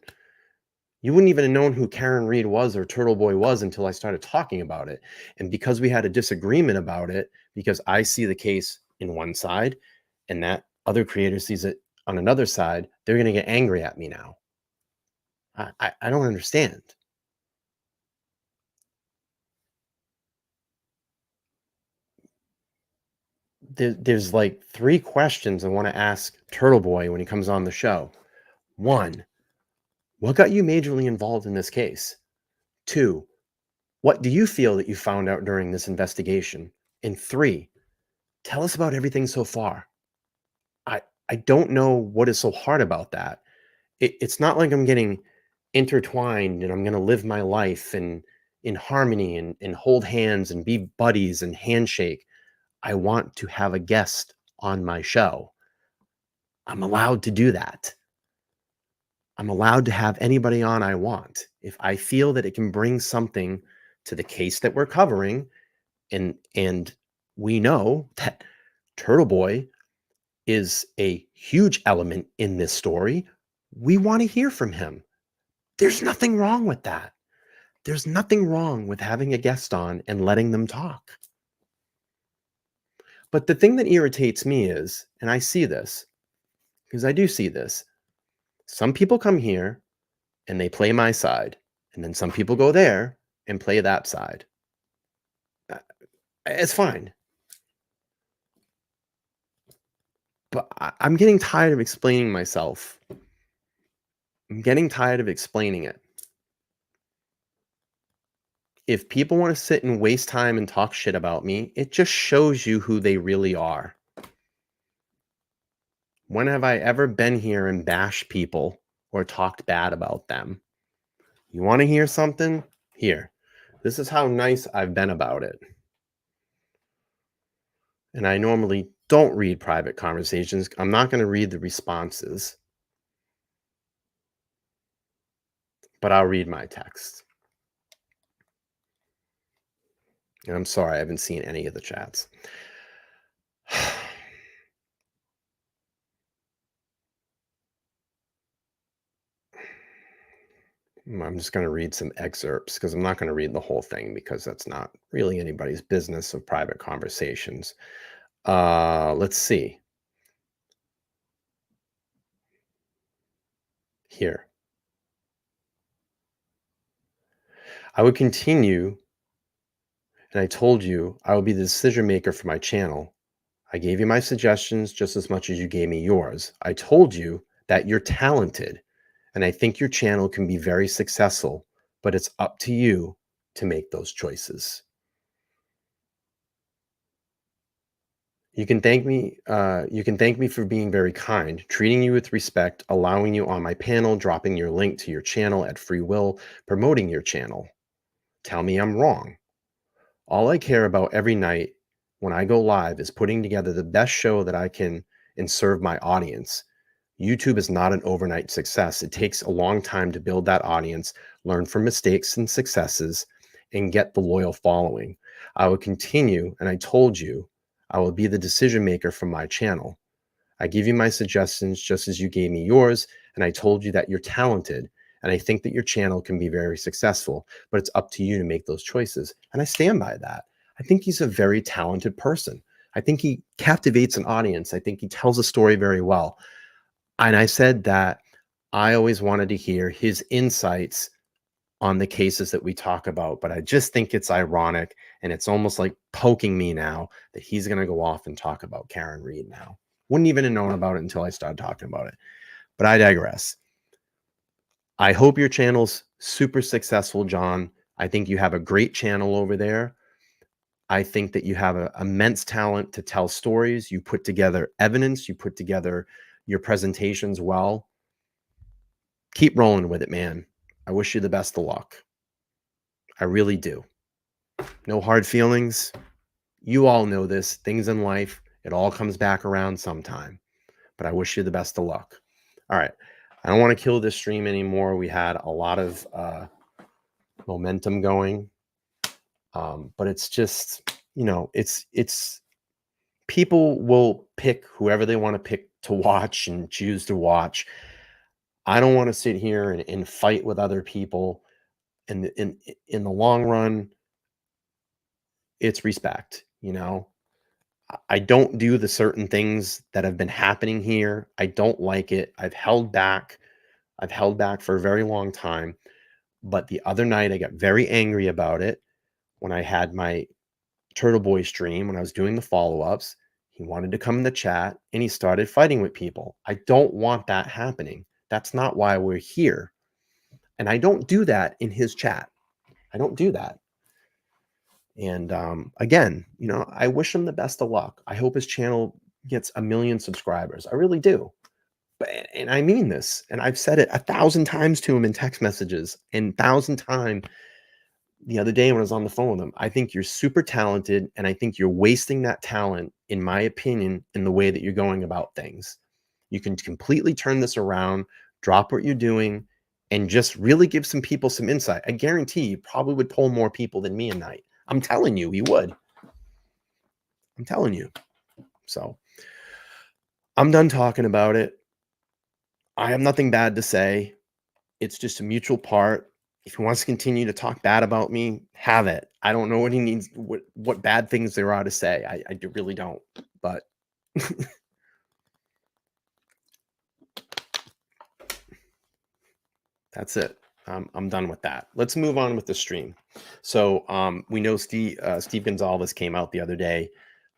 You wouldn't even have known who Karen Reed was or Turtle Boy was until I started talking about it. And because we had a disagreement about it, because I see the case in one side and that other creator sees it on another side, they're going to get angry at me now. I don't understand. There's like 3 questions I want to ask Turtle Boy when he comes on the show. 1, what got you majorly involved in this case? 2, what do you feel that you found out during this investigation? And 3, tell us about everything so far. I don't know what is so hard about that. It's not like I'm getting intertwined and I'm going to live my life in harmony and hold hands and be buddies and handshake. I want to have a guest on my show. I'm allowed to do that. I'm allowed to have anybody on I want. If I feel that it can bring something to the case that we're covering, and we know that Turtle Boy is a huge element in this story, we want to hear from him. There's nothing wrong with that. There's nothing wrong with having a guest on and letting them talk. But the thing that irritates me is, and I see this, because I do see this, some people come here and they play my side, and then some people go there and play that side. It's fine. But I'm getting tired of explaining myself. I'm getting tired of explaining it. If people want to sit and waste time and talk shit about me, it just shows you who they really are. When have I ever been here and bashed people or talked bad about them? You want to hear something? Here. This is how nice I've been about it. And I normally don't read private conversations. I'm not going to read the responses. But I'll read my text. And I'm sorry, I haven't seen any of the chats. I'm just going to read some excerpts because I'm not going to read the whole thing because that's not really anybody's business of private conversations. Let's see. Here. I would continue, and I told you I would be the decision maker for my channel. I gave you my suggestions just as much as you gave me yours. I told you that you're talented, and I think your channel can be very successful, but it's up to you to make those choices. You can thank me for being very kind, treating you with respect, allowing you on my panel, dropping your link to your channel at free will, promoting your channel. Tell me I'm wrong. All I care about every night when I go live is putting together the best show that I can and serve my audience. YouTube is not an overnight success. It takes a long time to build that audience, learn from mistakes and successes, and get the loyal following. I will continue, and I told you, I will be the decision maker for my channel. I give you my suggestions just as you gave me yours, and I told you that you're talented, and I think that your channel can be very successful, but it's up to you to make those choices. And I stand by that. I think he's a very talented person. I think he captivates an audience. I think he tells a story very well. And I said that I always wanted to hear his insights on the cases that we talk about, but I just think it's ironic, and it's almost like poking me now that he's going to go off and talk about Karen Reed now. Wouldn't even have known about it until I started talking about it. But I digress. I hope your channel's super successful, John. I think you have a great channel over there. I think that you have an immense talent to tell stories. You put together evidence. You put together your presentations well. Keep rolling with it, man. I wish you the best of luck. I really do. No hard feelings. You all know this. Things in life, it all comes back around sometime. But I wish you the best of luck. All right. I don't want to kill this stream anymore. We had a lot of momentum going. But it's just, it's people will pick whoever they want to pick to watch and choose to watch. I don't want to sit here and fight with other people. In the long run, it's respect. I don't do the certain things that have been happening here. I don't like it. I've held back for a very long time. But the other night, I got very angry about it when I had my Turtle Boy stream, when I was doing the follow-ups. He wanted to come in the chat and he started fighting with people. I don't want that happening. That's not why we're here. And I don't do that in his chat. I don't do that. And again, I wish him the best of luck. I hope his channel gets 1 million subscribers. I really do. And I mean this. And I've said it 1,000 times to him in text messages, and 1,000 times the other day when I was on the phone with him. I think you're super talented, and I think you're wasting that talent, in my opinion, in the way that you're going about things. You can completely turn this around, drop what you're doing, and just really give some people some insight. I guarantee you probably would pull more people than me a night. I'm telling you, he would. I'm telling you. So I'm done talking about it. I have nothing bad to say. It's just a mutual part. If he wants to continue to talk bad about me, have it. I don't know what he needs, what bad things there are to say. I really don't. But that's it. I'm done with that. Let's move on with the stream. So we know Steve Gonzalez came out the other day,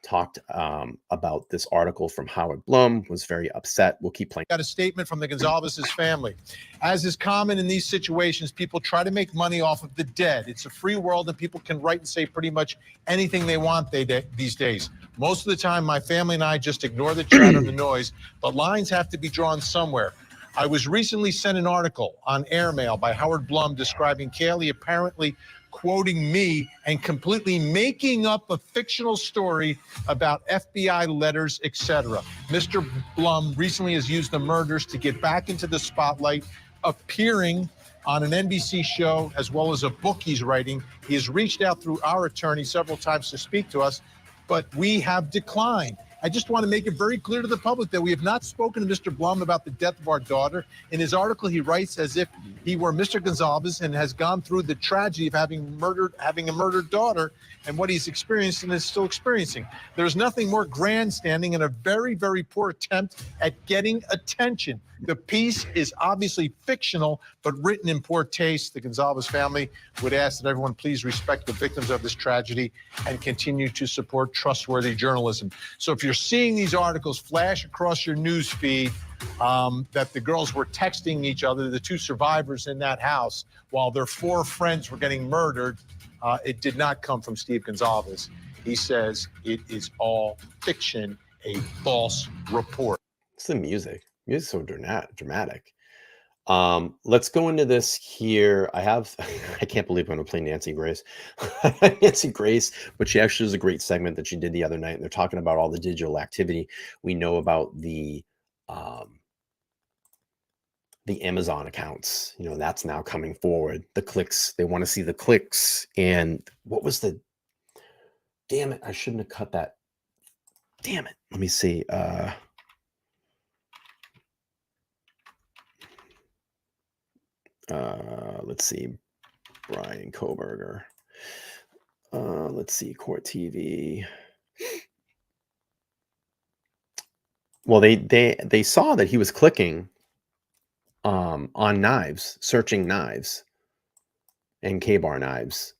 talked about this article from Howard Blum, was very upset. We'll keep playing. Got a statement from the Gonzalez's family. As is common in these situations, people try to make money off of the dead. It's a free world, and people can write and say pretty much anything they want these days. Most of the time, my family and I just ignore the chatter and the noise, but lines have to be drawn somewhere. I was recently sent an article on airmail by Howard Blum describing Kaylee apparently quoting me and completely making up a fictional story about FBI letters, etc. Mr. Blum recently has used the murders to get back into the spotlight, appearing on an NBC show as well as a book he's writing. He has reached out through our attorney several times to speak to us, but we have declined. I just want to make it very clear to the public that we have not spoken to Mr. Blum about the death of our daughter. In his article, he writes as if he were Mr. Gonzalez and has gone through the tragedy of having a murdered daughter and what he's experienced and is still experiencing. There's nothing more grandstanding and a very, very poor attempt at getting attention. The piece is obviously fictional, but written in poor taste. The Gonzalez family would ask that everyone please respect the victims of this tragedy and continue to support trustworthy journalism. So if you're seeing these articles flash across your news feed that the girls were texting each other, the two survivors in that house, while their 4 friends were getting murdered, it did not come from Steve Gonzalez. He says it is all fiction, a false report. It's the music. It's so dramatic. Let's go into this here. I can't believe I'm going to play Nancy Grace. Nancy Grace, but she actually has a great segment that she did the other night. And they're talking about all the digital activity. We know about the Amazon accounts. That's now coming forward. The clicks, they want to see the clicks. And what was damn it, I shouldn't have cut that. Damn it. Let me see. Let's see, Bryan Kohberger. Let's see, Court TV. Well, they saw that he was clicking on knives, searching knives and K-bar knives.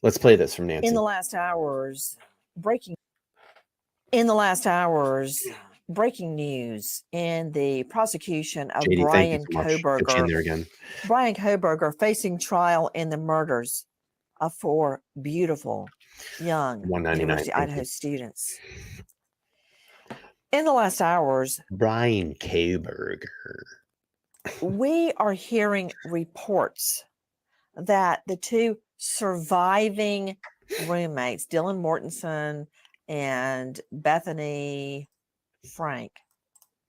Let's play this from Nancy. In the last hours, breaking news in the prosecution of JD, Bryan Kohberger. Get you in there again. Bryan Kohberger facing trial in the murders of 4 beautiful young University of Idaho students. In the last hours, Bryan Kohberger. we are hearing reports that the 2 surviving roommates, Dylan Mortensen and Bethany Frank.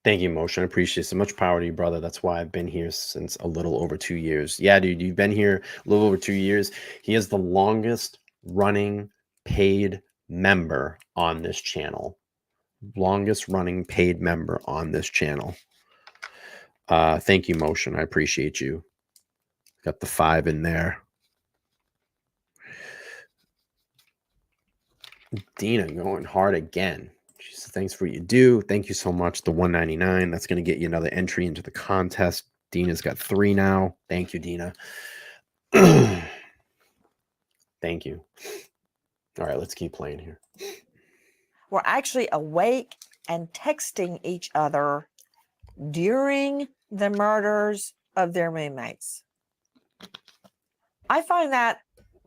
Thank you, Motion. I appreciate it. So much power to you, brother. That's why I've been here since a little over 2 years. Yeah, dude, you've been here a little over 2 years. He is the longest running paid member on this channel. Longest running paid member on this channel. Thank you, Motion. I appreciate you. Got the 5 in there. Dina going hard again. She says, thanks for what you do. Thank you so much. The $1.99. That's going to get you another entry into the contest. Dina's got 3 now. Thank you, Dina. Thank you. All right, let's keep playing here. Were actually awake and texting each other during the murders of their roommates. I find that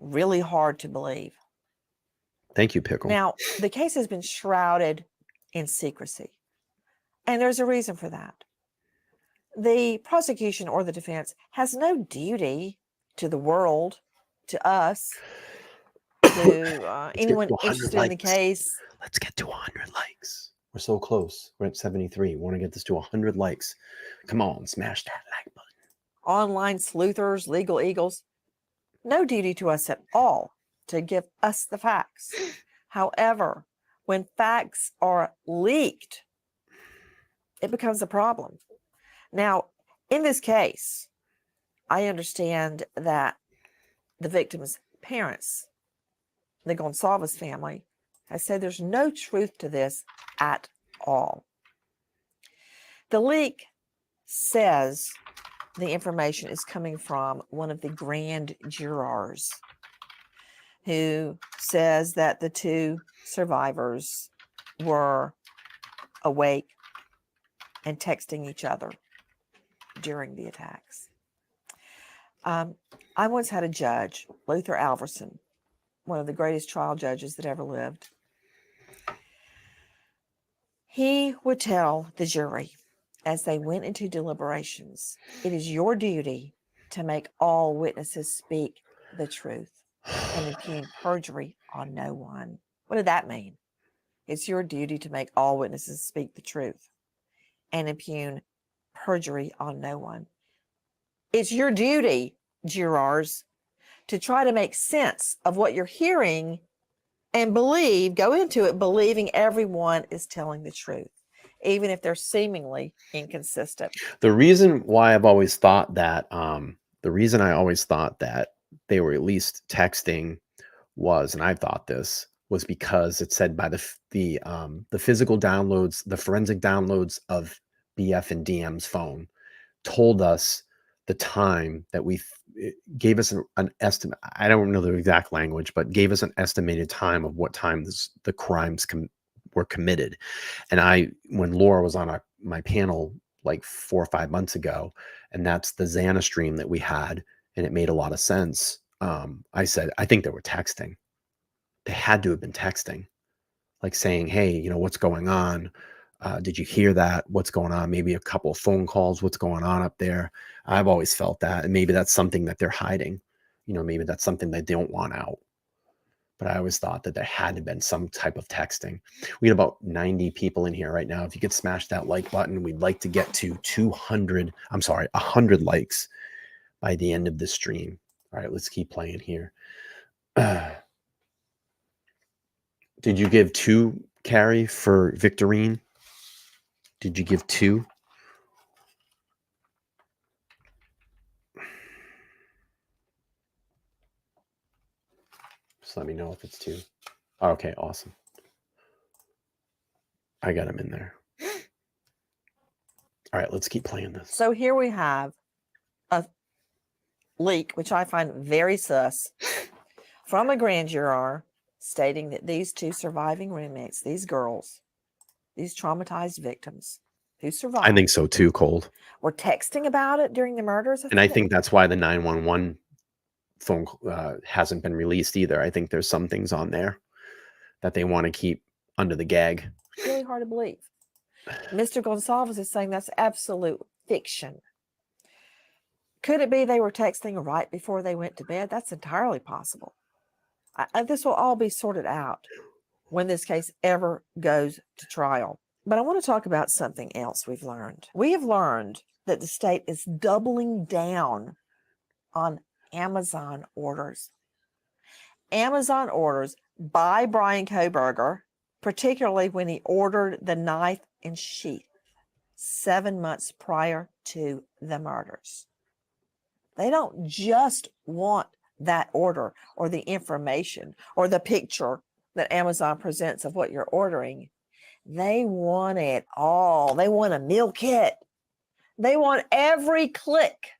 really hard to believe. Thank you, Pickle. Now, the case has been shrouded in secrecy, and there's a reason for that. The prosecution or the defense has no duty to the world, to us, to anyone interested in the case. Let's get to 100 likes. We're so close. We're at 73. We want to get this to 100 likes. Come on, smash that like button. Online sleuthers, legal eagles, no duty to us at all to give us the facts. However, when facts are leaked, it becomes a problem. Now, in this case, I understand that the victim's parents, the Gonsalves family, has said there's no truth to this at all. The leak says the information is coming from one of the grand jurors who says that the two survivors were awake and texting each other during the attacks. I once had a judge, Luther Alverson, one of the greatest trial judges that ever lived. He would tell the jury as they went into deliberations, it is your duty to make all witnesses speak the truth and impugn perjury on no one. What did that mean? It's your duty to make all witnesses speak the truth and impugn perjury on no one. It's your duty, jurors, to try to make sense of what you're hearing and go into it believing everyone is telling the truth, even if they're seemingly inconsistent. The reason why I've always thought that, they were at least texting was, and I thought this was because it said by the physical downloads, the forensic downloads of BF and DM's phone told us the time that gave us an estimate. I don't know the exact language, but gave us an estimated time of what time the crimes were committed. And when Laura was on my panel like 4 or 5 months ago, and that's the Xana stream that we had, and it made a lot of sense. I said, I think they were texting. They had to have been texting, like saying, hey, what's going on? Did you hear that? What's going on? Maybe a couple of phone calls. What's going on up there? I've always felt that. And maybe that's something that they're hiding. Maybe that's something they don't want out. But I always thought that there had to have been some type of texting. We had about 90 people in here right now. If you could smash that like button, we'd like to get to 100 likes by the end of the stream. All right, let's keep playing here. Did you give 2, Carrie, for Victorine? Did you give 2? Just let me know if it's 2. Okay, awesome. I got him in there. All right, let's keep playing this. So here we have a leak, which I find very sus, from a grand juror stating that these 2 surviving roommates, these girls, these traumatized victims who survived. I think so too, Cold. Were texting about it during the murders. And I think that's why the 911 phone hasn't been released either. I think there's some things on there that they want to keep under the gag. It's really hard to believe. Mr. Gonsalves is saying that's absolute fiction. Could it be they were texting right before they went to bed? That's entirely possible. This will all be sorted out when this case ever goes to trial. But I want to talk about something else we've learned. We have learned that the state is doubling down on Amazon orders. Amazon orders by Bryan Kohberger, particularly when he ordered the knife and sheath 7 months prior to the murders. They don't just want that order or the information or the picture that Amazon presents of what you're ordering. They want it all. They want a meal kit. They want every click.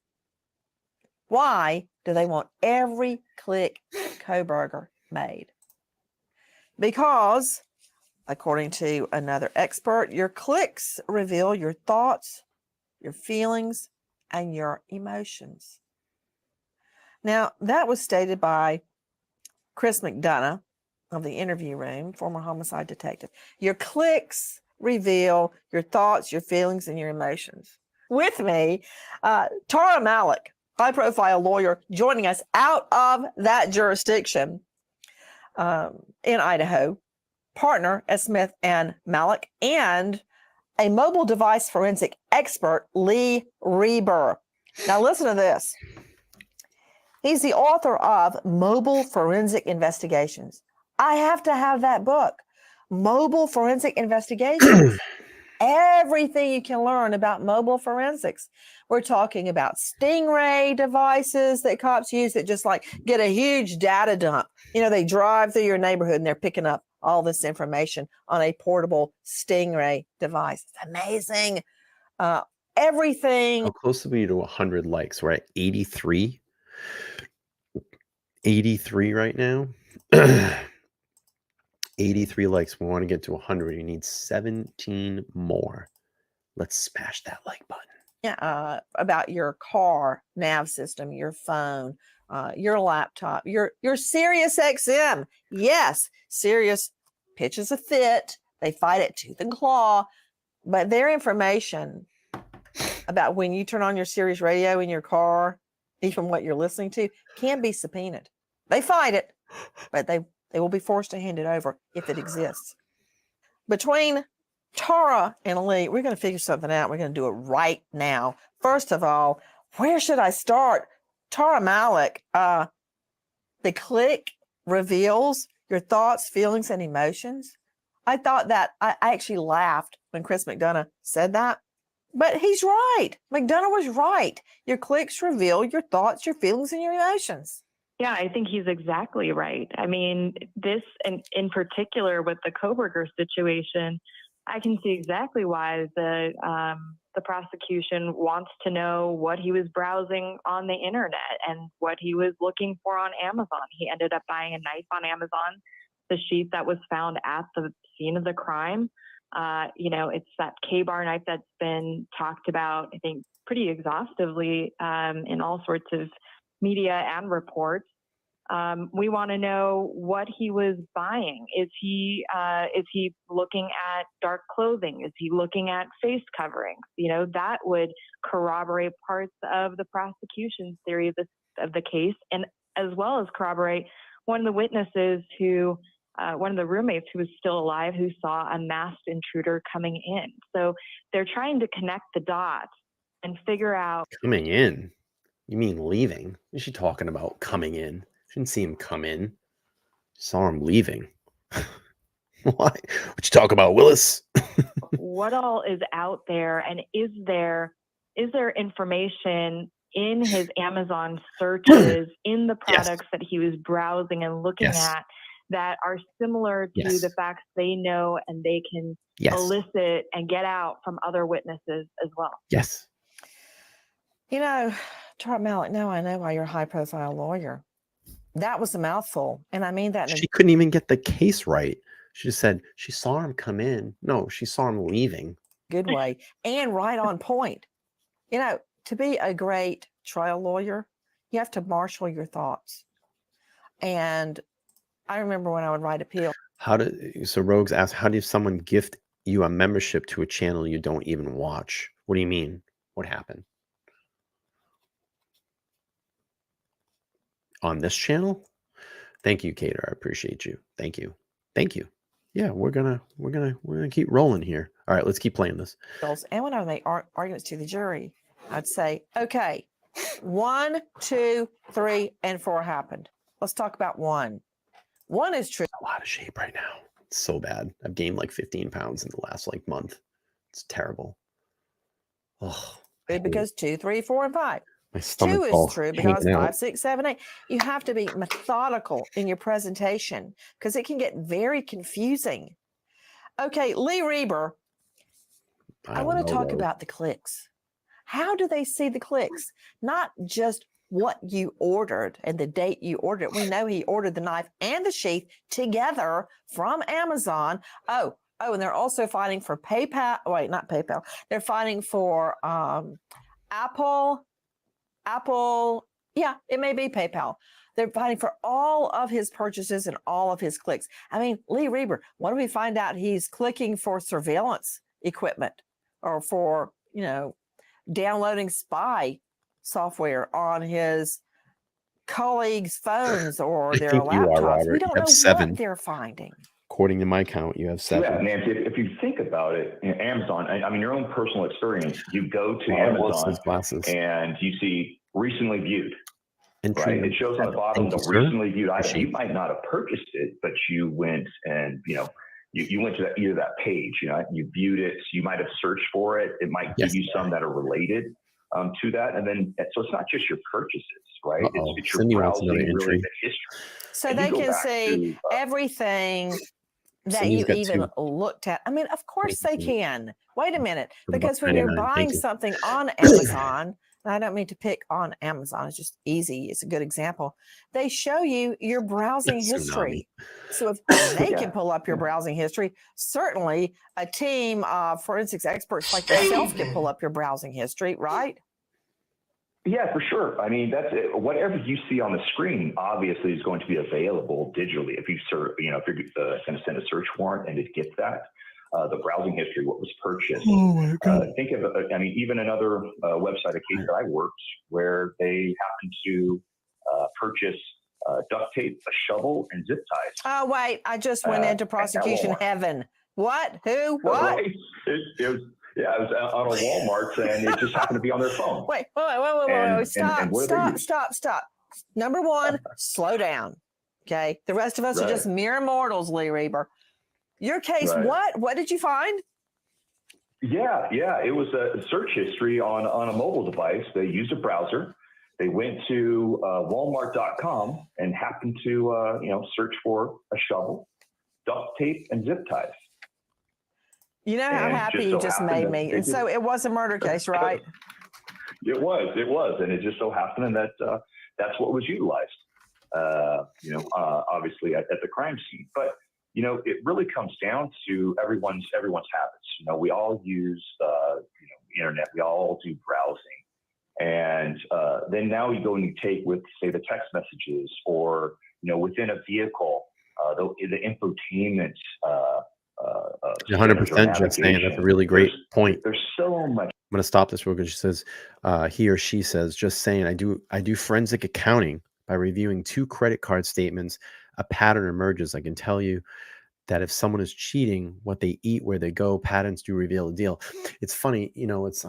Why do they want every click Kohberger made? Because, according to another expert, your clicks reveal your thoughts, your feelings, and your emotions. Now, that was stated by Chris McDonough of the Interview Room, former homicide detective. Your clicks reveal your thoughts, your feelings, and your emotions. With me, Tara Malik, high-profile lawyer, joining us out of that jurisdiction in Idaho, partner at Smith and Malik, and a mobile device forensic expert, Lee Reber. Now listen to this. He's the author of Mobile Forensic Investigations. I have to have that book, Mobile Forensic Investigations. Everything you can learn about mobile forensics. We're talking about stingray devices that cops use that just like get a huge data dump. You know, they drive through your neighborhood and they're picking up all this information on a portable stingray device. It's amazing. Everything. How close are we to 100 likes? We're at 83. 83 right now. 83 likes. We want to get to 100. You need 17 more. Let's smash that like button. Yeah, about your car nav system, your phone, your laptop, your Sirius XM. Yes, Sirius pitches a fit. They fight it tooth and claw, but their information about when you turn on your Sirius radio in your car, even what you're listening to, can be subpoenaed. They fight it, but they will be forced to hand it over if it exists. Between Tara and Lee, we're going to figure something out. We're going to do it right now. First of all, where should I start? Tara Malik, the click reveals your thoughts, feelings, and emotions. I thought that I actually laughed when Chris McDonough said that, but he's right. McDonough was right. Your clicks reveal your thoughts, your feelings, and your emotions. Yeah, I think he's exactly right. I mean, this, and in particular with the Kohberger situation, I can see exactly why the prosecution wants to know what he was browsing on the internet and what he was looking for on Amazon. He ended up buying a knife on Amazon, the sheath that was found at the scene of the crime. It's that K-bar knife that's been talked about, I think, pretty exhaustively in all sorts of media and reports. We want to know what he was buying. Is he looking at dark clothing? Is he looking at face coverings? That would corroborate parts of the prosecution's theory of the case, and as well as corroborate one of the witnesses one of the roommates who was still alive, who saw a masked intruder coming in. So they're trying to connect the dots and figure out. Coming in? You mean leaving? What is she talking about? Coming in? She didn't see him come in. Saw him leaving. Why? What you talk about, Willis? What all is out there, and is there information in his Amazon searches in the products that he was browsing and looking at that are similar to the facts they know and they can elicit and get out from other witnesses as well? Yes. Tara Malik, now I know why you're a high-profile lawyer. That was a mouthful, and I mean that. She couldn't even get the case right. She just said she saw him come in. No, she saw him leaving. Good way, and right on point. To be a great trial lawyer, you have to marshal your thoughts. And I remember when I would write appeal. So Rogues asked, how does someone gift you a membership to a channel you don't even watch? What do you mean? What happened? On this channel? Thank you, Cater. I appreciate you. Thank you. Yeah, we're gonna keep rolling here. All right, let's keep playing this. And when I make arguments to the jury, I'd say, okay, 1, 2, 3, and 4 happened. Let's talk about 1. 1 is true. A lot of shape right now. It's so bad. I've gained like 15 pounds in the last month. It's terrible. Oh, because 2, 3, 4, and 5. My stomach 2 is true because 5, 6, 7, 8. You have to be methodical in your presentation because it can get very confusing. Okay, Lee Reber, I want to talk about the clicks. How do they see the clicks? Not just what you ordered and the date you ordered it. We know he ordered the knife and the sheath together from Amazon. Oh, and they're also fighting for PayPal. Wait, not PayPal. They're fighting for Apple. Yeah, it may be PayPal. They're fighting for all of his purchases and all of his clicks. I mean, Lee Reber, what do we find out? He's clicking for surveillance equipment or for, downloading spy software on his colleagues' phones or I their think you are, laptops. Robert. We don't You have know 7. what they're finding. According to my count, you have 7. Yeah, Nancy, if you think about it, Amazon, I mean, your own personal experience, you go to Oh, Amazon glasses. and you see recently viewed, Entry right? It number shows on the 7. bottom Thank the you, sir. recently viewed item. Appreciate You might not have purchased it, but you went and, you went to either that page, you viewed it. You might have searched for it. It might give you some that are related to that. And then, so it's not just your purchases, right? It's your Cindy wants browsing, another really entry. the history. So And they you go can back see to, everything that Cindy's you got even 2. looked at. I mean, of course Thank they you. can. Wait a minute. For the Because when you're $1.99. buying Thank you. something on Amazon, and I don't mean to pick on Amazon, it's just easy. It's a good example. They show you your browsing It's history. So if they can pull up your browsing history, certainly a team of forensics experts like yourself can pull up your browsing history, right? Yeah, for sure. I mean, that's it. Whatever you see on the screen obviously is going to be available digitally. If you search, if you're going to send a search warrant and it gets that, the browsing history, what was purchased. Oh my God. Think of, even another website, a case that I worked where they happened to purchase duct tape, a shovel, and zip ties. Oh, wait. I just went into prosecution heaven. What? Who? What? Right? It was. Yeah, it was on a Walmart, and it just happened to be on their phone. Wait. Stop. Number one, slow down. Okay. The rest of us are just mere mortals, Lee Reber. Your case, what did you find? Yeah. It was a search history on a mobile device. They used a browser. They went to Walmart.com and happened to, search for a shovel, duct tape, and zip ties. You know how happy you just made me. And so it was a murder case, right? It was. And it just so happened that that's what was utilized, obviously at the crime scene. But, it really comes down to everyone's habits. We all use, internet. We all do browsing. And then now you go and you take with, say, the text messages or, within a vehicle, the infotainment 100% just saying that's a really great point. There's so much. I'm going to stop this real quick. She says, he or she says, just saying, I do forensic accounting by reviewing 2 credit card statements. A pattern emerges. I can tell you that if someone is cheating, what they eat, where they go, patterns do reveal a deal. It's funny, it's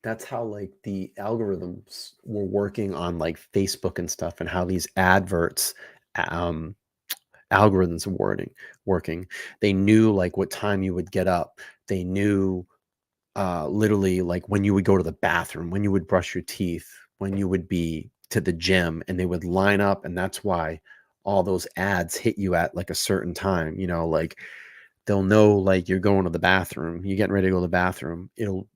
that's how like the algorithms were working on like Facebook and stuff, and how these adverts algorithms are working. They knew like what time you would get up. They knew literally like when you would go to the bathroom, when you would brush your teeth, when you would be to the gym, and they would line up. And that's why all those ads hit you at like a certain time, like they'll know like you're going to the bathroom, you're getting ready to go to the bathroom. It'll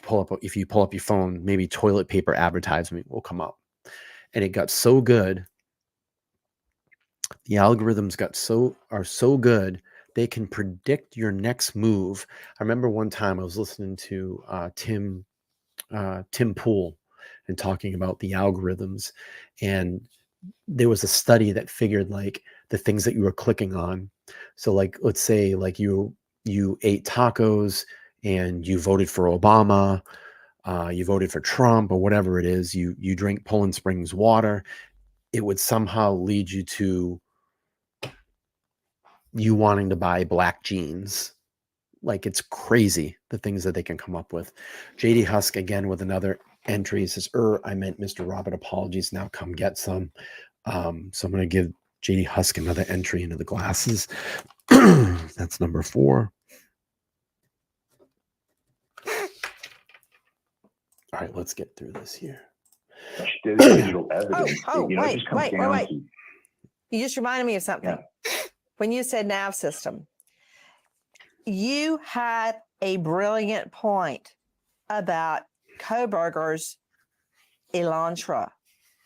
pull up, if you pull up your phone, maybe toilet paper advertisement will come up. And it got so good. The algorithms are so good, they can predict your next move. I remember one time I was listening to Tim Pool and talking about the algorithms, and there was a study that figured like the things that you were clicking on. So like, let's say like you ate tacos and you voted for Obama, you voted for Trump, or whatever it is, you drink Poland Springs water, it would somehow lead you to you wanting to buy black jeans. Like, it's crazy the things that they can come up with. JD Husk again with another entry says, I meant Mr. Robert, apologies, now come get some. So I'm going to give JD Husk another entry into the glasses. That's number 4. All right, let's get through this here. Digital evidence. Wait. You just reminded me of something. Yeah. When you said nav system, you had a brilliant point about Kohberger's Elantra.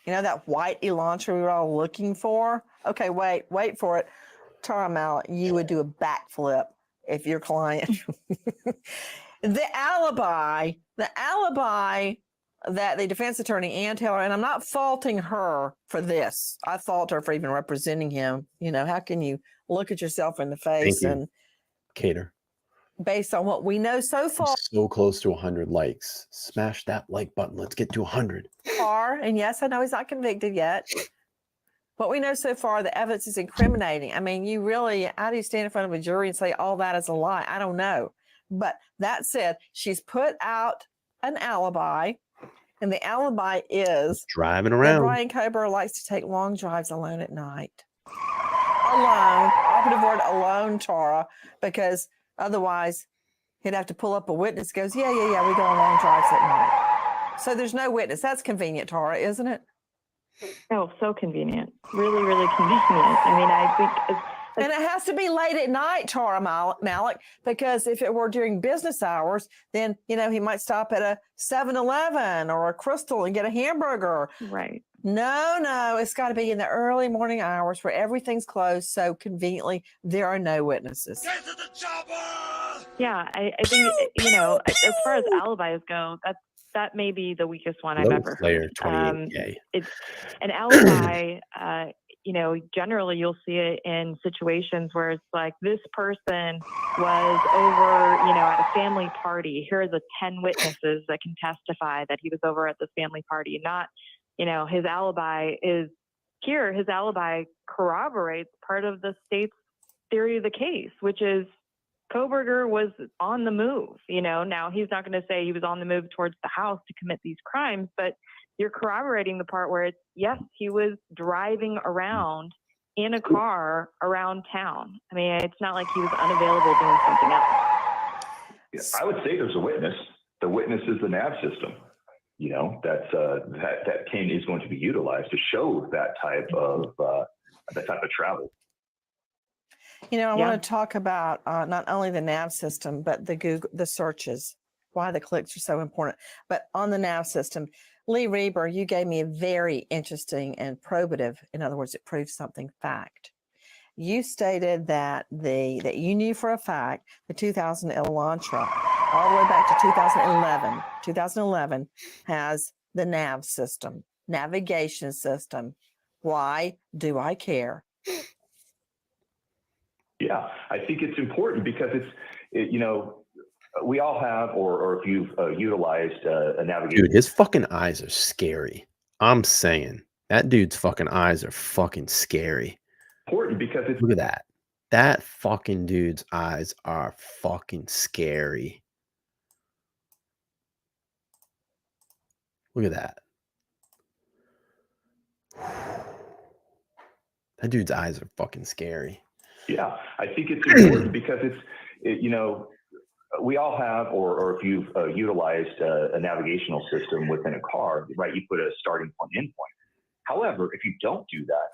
That white Elantra we were all looking for? Okay, wait for it. Tara Mallet, you would do a backflip if your client. The alibi that the defense attorney, Ann Taylor, and I'm not faulting her for this. I fault her for even representing him. You know, how can you look at yourself in the face and Cater? Based on what we know so far. So close to 100 likes. Smash that like button. Let's get to 100. And yes, I know he's not convicted yet. What we know so far, the evidence is incriminating. I mean, you really, how do you stand in front of a jury and say all that is a lie? I don't know. But that said, she's put out an alibi, and the alibi is driving around. Bryan Kohberger likes to take long drives alone at night. Alone, operative word alone, Tara, because otherwise he'd have to pull up a witness. Goes, yeah, we go on long drives at night. So there's no witness. That's convenient, Tara, isn't it? Oh, so convenient. Really, really convenient. I mean, I think and it has to be late at night, Tara Malik, because if it were during business hours, then, you know, he might stop at a 7-Eleven or a Crystal and get a hamburger. Right. No, it's got to be in the early morning hours where everything's closed. So conveniently, there are no witnesses. Yeah, I think, you know, as far as alibis go, that may be the weakest one I've ever heard. It's an alibi. You know, generally you'll see it in situations where it's like this person was over, you know, at a family party. Here are the 10 witnesses that can testify that he was over at this family party. Not, you know, his alibi is here. His alibi corroborates part of the state's theory of the case, which is Kohberger was on the move. You know, now he's not going to say he was on the move towards the house to commit these crimes, but you're corroborating the part where it's, yes, he was driving around in a car around town. I mean, it's not like he was unavailable doing something else. I would say there's a witness. The witness is the nav system. You know, that is going to be utilized to show that type of travel. You know, I want to talk about not only the nav system, but the searches, why the clicks are so important. But on the nav system, Lee Reber, you gave me a very interesting and probative, in other words, it proves something, fact. You stated that that you knew for a fact the 2000 Elantra, all the way back to 2011 has the nav system, navigation system. Why do I care? Yeah, I think it's important because you know, we all have, or if you've utilized a navigation. Dude, his fucking eyes are scary. I'm saying that dude's fucking eyes are fucking scary. Important because look at that. That fucking dude's eyes are fucking scary. Look at that. That dude's eyes are fucking scary. Yeah, I think it's important because you know, we all have, or if you've utilized a navigational system within a car, right? You put a starting point, end point. However, if you don't do that,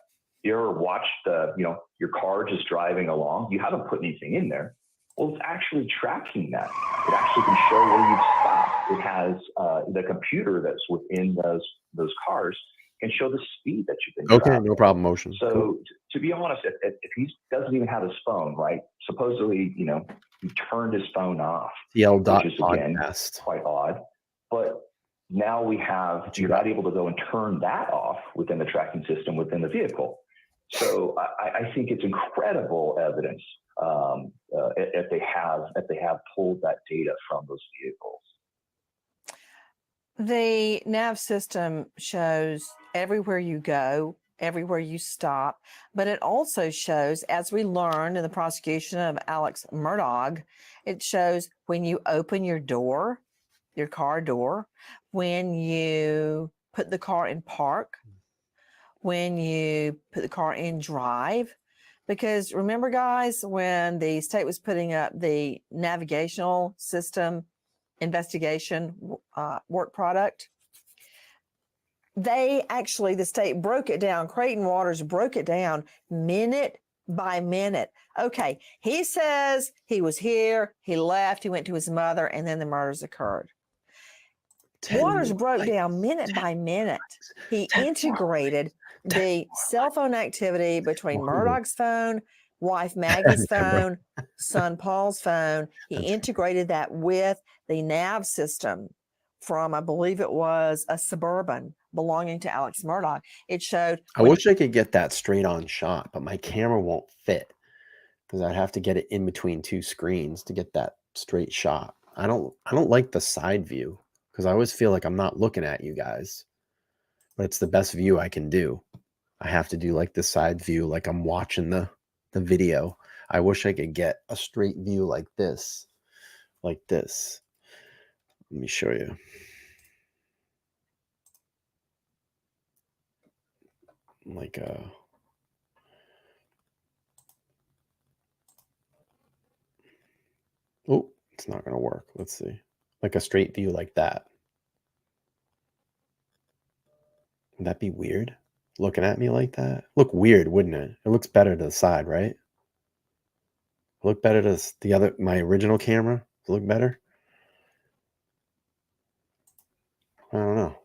you ever watched your car just driving along? You haven't put anything in there. Well, it's actually tracking that. It actually can show where you've stopped. It has the computer that's within those cars can show the speed that you've been driving. No problem, motion. So to be honest, if he doesn't even have his phone, right? Supposedly, you know, he turned his phone off, which is again quite odd. But now you're not able to go and turn that off within the tracking system within the vehicle. So I think it's incredible evidence if they have pulled that data from those vehicles. The nav system shows everywhere you go, everywhere you stop, but it also shows, as we learned in the prosecution of Alex Murdaugh, it shows when you open your door, your car door, when you put the car in park, when you put the car in drive. Because remember, guys, when the state was putting up the navigational system investigation work product, the state broke it down. Creighton Waters broke it down minute by minute. Okay, he says he was here, he left, he went to his mother, and then the murders occurred. Waters broke down minute by minute. He integrated the cell phone activity between Murdaugh's phone, wife Maggie's phone, son Paul's phone. He integrated that with the nav system from, I believe it was a Suburban belonging to Alex Murdaugh. It showed. I wish I could get that straight on shot, but my camera won't fit because I'd have to get it in between two screens to get that straight shot. I don't like the side view because I always feel like I'm not looking at you guys, but it's the best view I can do. I have to do like the side view, like I'm watching the video. I wish I could get a straight view like this. Like this. Let me show you. Like oh, it's not gonna work. Let's see. Like a straight view like that. Would that be weird? Looking at me like that? Look weird, wouldn't it? It looks better to the side, right? Look better to the other, my original camera? Look better? I don't know.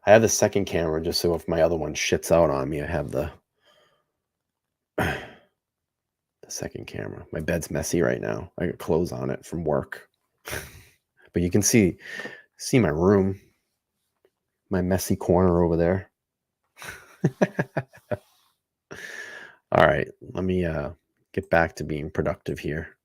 I have the second camera just so if my other one shits out on me, I have the second camera. My bed's messy right now. I got clothes on it from work. But you can see my room. My messy corner over there. All right, let me get back to being productive here.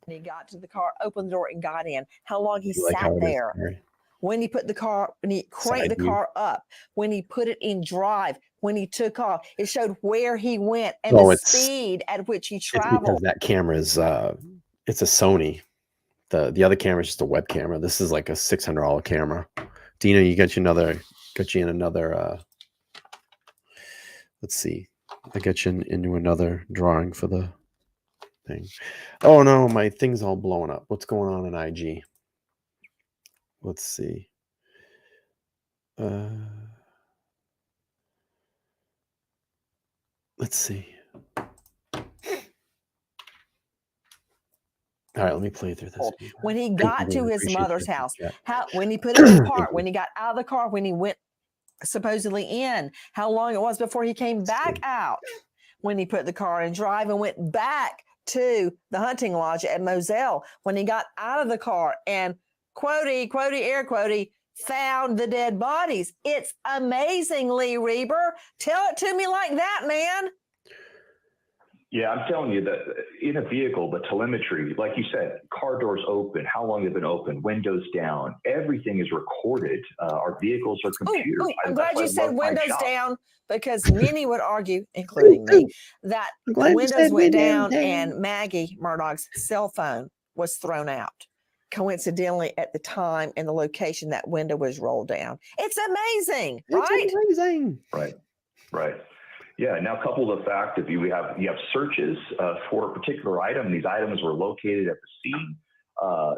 And he got to the car, opened the door, and got in. How long he Like sat there. When he put the car, when he cranked the car up, when he put it in drive, when he took off, it showed where he went and the speed at which he traveled. It's because that camera is it's a Sony. The other camera is just a web camera. This is like a $600 camera. Dina, you got you in another let's see. I got you into another drawing for the thing. Oh no, my thing's all blowing up. What's going on in IG? Let's see. Let's see. All right, let me play through this. When he got to his mother's house, when he put it in the park, when he got out of the car, when he went supposedly in, how long it was before he came back out, when he put the car in drive and went back to the hunting lodge at Moselle, when he got out of the car and quotey, air quotey, found the dead bodies. It's amazing, Lee Reber. Tell it to me like that, man. Yeah, I'm telling you that in a vehicle, the telemetry, like you said, car doors open, how long they've been open, windows down, everything is recorded. Our vehicles are computers. I'm glad you said windows down, because many would argue, including me, that windows went down and Maggie Murdaugh's cell phone was thrown out. Coincidentally, at the time and the location that window was rolled down. It's amazing, right? It's amazing. Right. Yeah. Now, couple the fact that you have searches for a particular item. These items were located at the scene.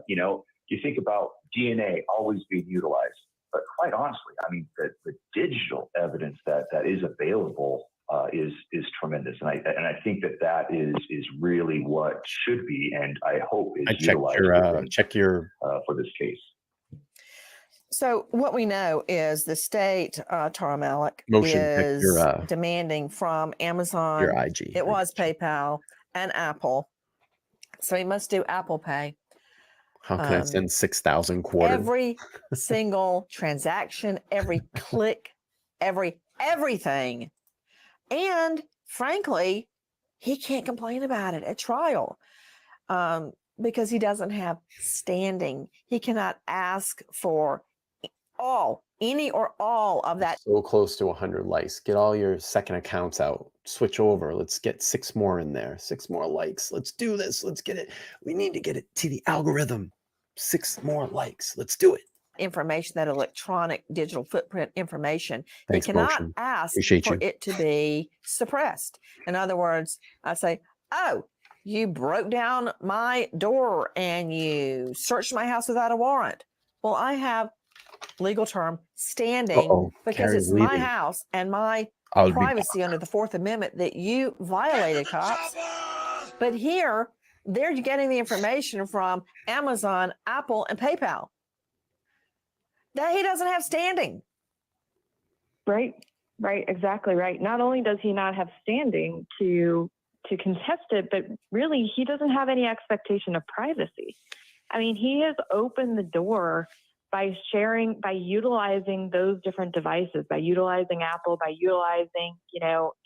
You think about DNA always being utilized, but quite honestly, I mean, the digital evidence that is available is tremendous, and I think that is really what should be, and I hope is utilized. Check your for this case. So what we know is the state, Tara Malik, is demanding from Amazon, your IG. It was PayPal and Apple. So he must do Apple Pay. How can I send 6,000 quarters? Every single transaction, every click, everything. And frankly, he can't complain about it at trial because he doesn't have standing. He cannot ask for any or all of that. So close to 100 likes. Get all your second accounts out. Switch over. Let's get 6 more in there. 6 more likes. Let's do this. Let's get it. We need to get it to the algorithm. 6 more likes. Let's do it. Information, that electronic digital footprint information. Thanks, he cannot Motion. ask Appreciate for you. it to be suppressed. In other words, I say, oh, you broke down my door and you searched my house without a warrant. Well, I have legal term standing because Carrie's it's my leaving. house and my privacy under the 4th Amendment that you violated, cops. But here, they're getting the information from Amazon, Apple, and PayPal. That he doesn't have standing. Right, exactly right. Not only does he not have standing to to contest it, but really he doesn't have any expectation of privacy. I mean, he has opened the door by utilizing those different devices, by utilizing Apple, by utilizing,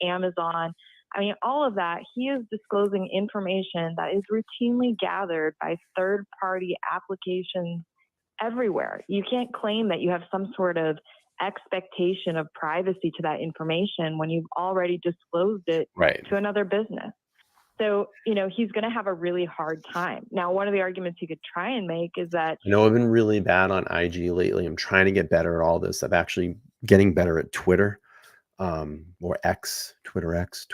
Amazon. I mean, all of that, he is disclosing information that is routinely gathered by third-party applications everywhere. You can't claim that you have some sort of expectation of privacy to that information when you've already disclosed it to another business. So, he's going to have a really hard time. Now, one of the arguments he could try and make is that... I know I've been really bad on IG lately. I'm trying to get better at all this. I'm actually getting better at Twitter, or X, Twitter X,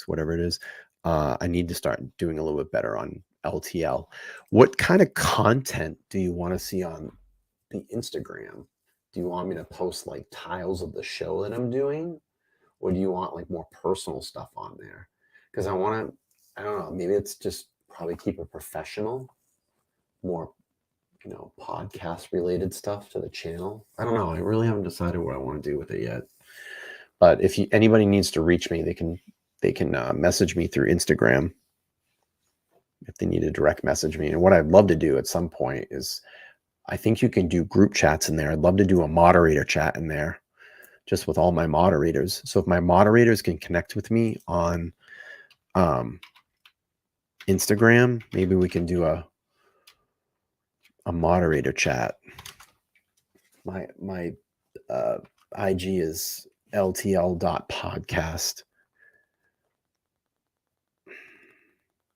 whatever it is. I need to start doing a little bit better on LTL. What kind of content do you want to see on the Instagram? Do you want me to post like tiles of the show that I'm doing? Or do you want like more personal stuff on there? Because I don't know, maybe it's just probably keep it professional, more, podcast related stuff to the channel. I don't know. I really haven't decided what I want to do with it yet. But if anybody needs to reach me, they can message me through Instagram if they need to direct message me. And what I'd love to do at some point is, I think you can do group chats in there. I'd love to do a moderator chat in there, just with all my moderators. So if my moderators can connect with me on Instagram, maybe we can do a moderator chat. My IG is LTL.podcast.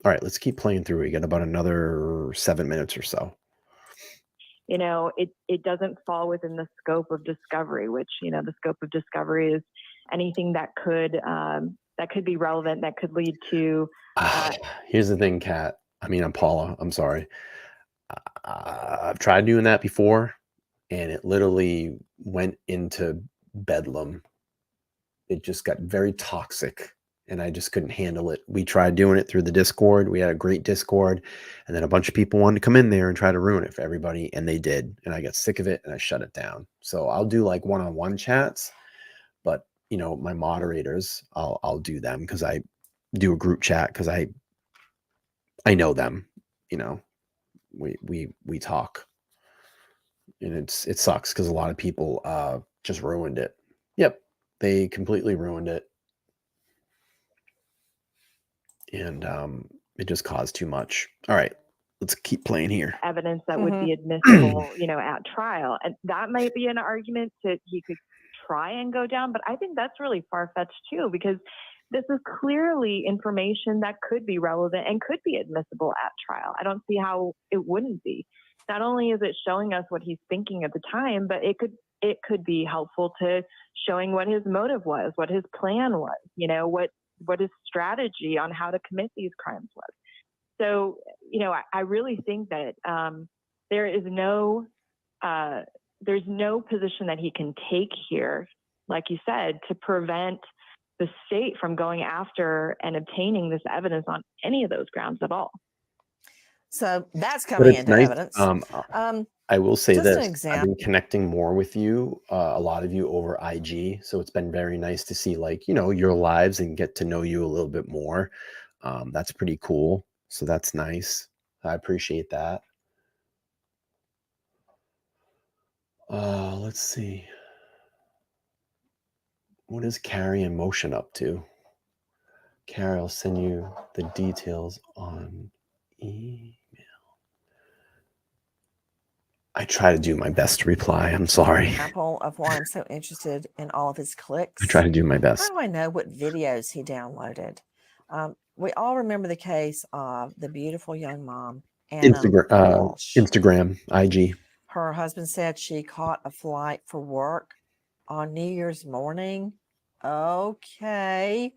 All right, let's keep playing through. We got about another 7 minutes or so. It doesn't fall within the scope of discovery, which, the scope of discovery is anything that could be relevant, that could lead to... Here's the thing, Kat. Paula, I'm sorry. I've tried doing that before, and it literally went into bedlam. It just got very toxic, and I just couldn't handle it. We tried doing it through the Discord. We had a great Discord, and then a bunch of people wanted to come in there and try to ruin it for everybody, and they did. And I got sick of it, and I shut it down. So I'll do like one-on-one chats, but my moderators, I'll do them because I do a group chat because I know them. We talk, and it sucks because a lot of people just ruined it. Yep, they completely ruined it. And it just caused too much. All right, let's keep playing here. Evidence that would be admissible, at trial. And that might be an argument that he could try and go down, but I think that's really far-fetched too, because this is clearly information that could be relevant and could be admissible at trial. I don't see how it wouldn't be. Not only is it showing us what he's thinking at the time, but it could be helpful to showing what his motive was, what his plan was, what his strategy on how to commit these crimes was. So, I really think that there's no position that he can take here, like you said, to prevent the state from going after and obtaining this evidence on any of those grounds at all. So that's coming into evidence. I will say this. I've been connecting more with you, a lot of you over IG. So it's been very nice to see your lives and get to know you a little bit more. That's pretty cool. So that's nice. I appreciate that. Let's see. What is Carrie in Motion up to? Carrie, I'll send you the details on email. I try to do my best to reply. I'm sorry. Example of why I'm so interested in all of his clicks. I try to do my best. How do I know what videos he downloaded? We all remember the case of the beautiful young mom, Anna Walsh. Instagram, IG. Her husband said she caught a flight for work on New Year's morning. Okay.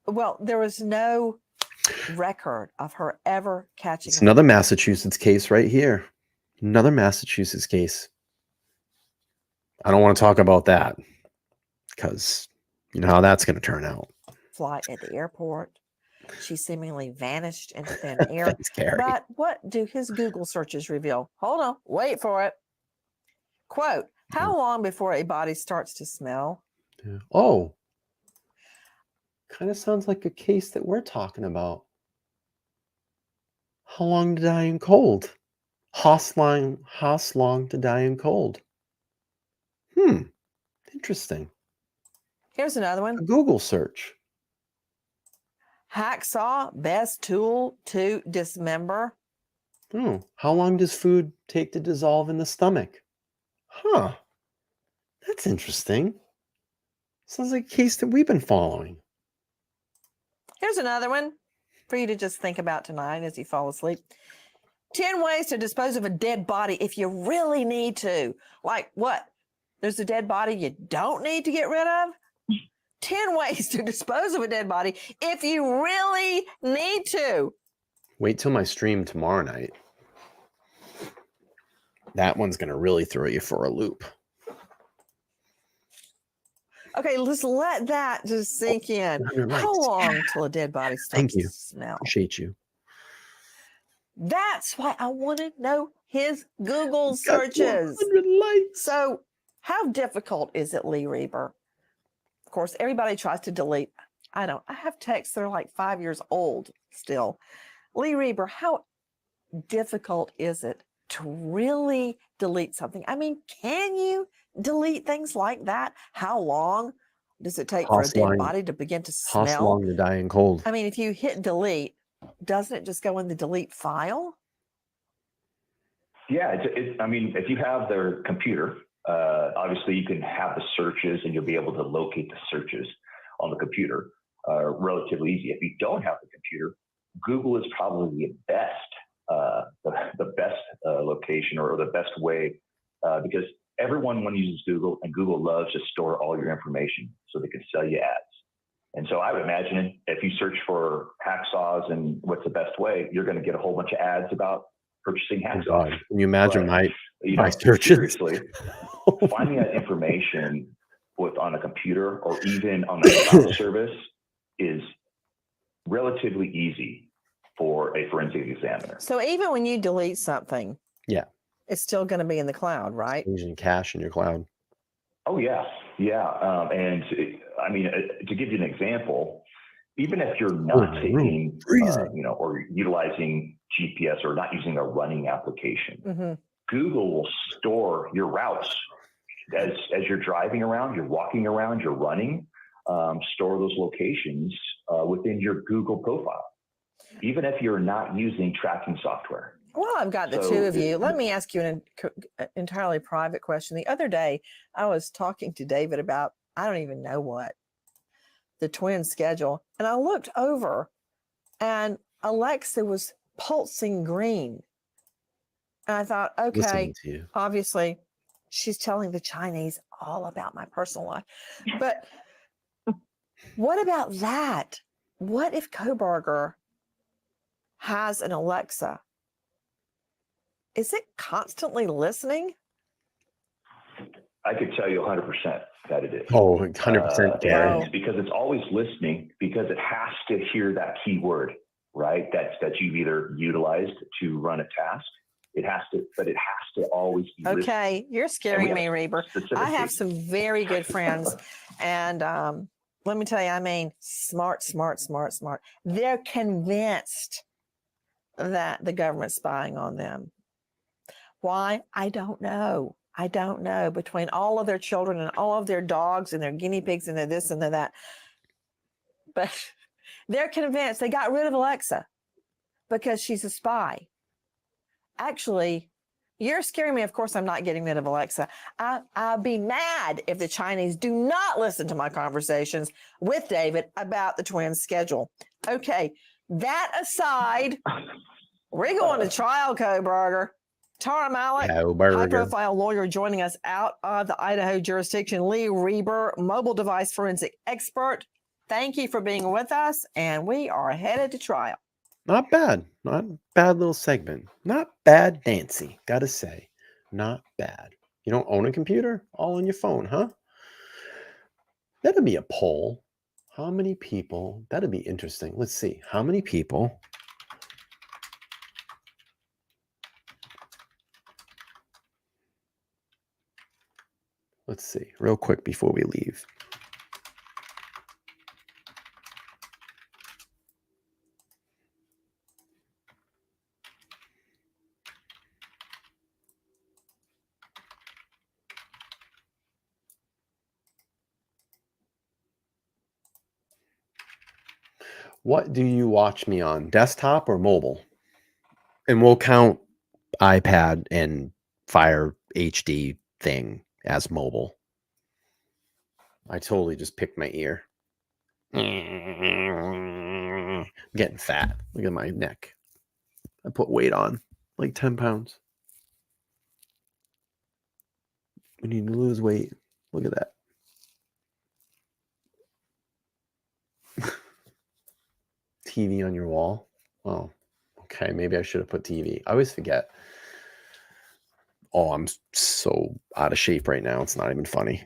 Well, there was no record of her ever catching. It's another Massachusetts case right here. Another Massachusetts case. I don't want to talk about that because you know how that's going to turn out. Flight at the airport. She seemingly vanished into thin air. Thanks, Carrie. But what do his Google searches reveal? Hold on, wait for it. Quote, how long before a body starts to smell? Yeah. Oh. Kind of sounds like a case that we're talking about. How long to die in cold? How long to die in cold? Interesting. Here's another A one. Google search. Hacksaw, best tool to dismember. Oh, how long does food take to dissolve in the stomach? Huh. That's interesting. Sounds like a case that we've been following. Here's another one for you to just think about tonight as you fall asleep. 10 ways to dispose of a dead body if you really need to. Like what? There's a dead body you don't need to get rid of? 10 ways to dispose of a dead body if you really need to. Wait till my stream tomorrow night. That one's going to really throw you for a loop. Okay, let's let that just sink in. 100 How likes. long till a dead body Thank starts you. to smell? Appreciate you. That's why I want to know his Google Got searches. 100 likes. So, how difficult is it, Lee Reber? Of course, everybody tries to delete. I have texts that are like 5 years old still. Lee Reber, how difficult is it to really delete something? I mean, can you delete things like that? How long does it take for a dead body to begin to How smell? long to die in cold? I mean, if you hit delete, doesn't it just go in the delete file? Yeah, I mean, if you have their computer, obviously you can have the searches and you'll be able to locate the searches on the computer relatively easy. If you don't have the computer, Google is probably the best location or the best way because everyone uses Google, and Google loves to store all your information so they can sell you ads. And so I would imagine if you search for hacksaws and what's the best way, you're going to get a whole bunch of ads about purchasing Oh hacksaws. God. Can you imagine But, my searches? seriously, finding that information on a computer or even on a cloud service is relatively easy for a forensic examiner. So even when you delete something, Yeah. it's still going to be in the cloud, right? Using cache in your cloud. Oh yeah, yeah. I mean, to give you an example, even if you're not taking, or utilizing GPS or not using a running application, Google will store your routes as you're driving around, you're walking around, you're running. Store those locations within your Google profile, even if you're not using tracking software. Well, I've got the two of you. Let me ask you an entirely private question. The other day, I was talking to David about, I don't even know what, the twin schedule. And I looked over and Alexa was pulsing green. And I thought, okay, obviously she's telling the Chinese all about my personal life. But what about that? What if Kohberger has an Alexa? Is it constantly listening? I could tell you 100% that it is. Oh, 100%. And because it's always listening, because it has to hear that keyword, right? That you've either utilized to run a task. It has to always be listening. Okay, you're scaring me, Reber. I have some very good friends, and let me tell you, I mean, smart. They're convinced that the government's spying on them. Why? I don't know. Between all of their children and all of their dogs and their guinea pigs and their this and their that. But they're convinced. They got rid of Alexa because she's a spy. Actually, you're scaring me. Of course, I'm not getting rid of Alexa. I'll be mad if the Chinese do not listen to my conversations with David about the twin schedule. Okay, that aside, we're going to trial, Kohberger. Tara Malik, high-profile lawyer joining us out of the Idaho jurisdiction. Lee Reber, mobile device forensic expert. Thank you for being with us, and we are headed to trial. Not bad. Not bad little segment. Not bad, Nancy. Gotta say. Not bad. You don't own a computer? All on your phone, huh? That'd be a poll. How many people? That'd be interesting. Let's see. How many people... Let's see, real quick before we leave. What do you watch me on, desktop or mobile? And we'll count iPad and Fire HD thing as mobile. I totally just picked my ear. I'm getting fat. Look at my neck. I put weight on, like 10 pounds. We need to lose weight. Look at that. TV on your wall. Oh, okay. Maybe I should have put TV. I always forget. Oh, I'm so out of shape right now. It's not even funny.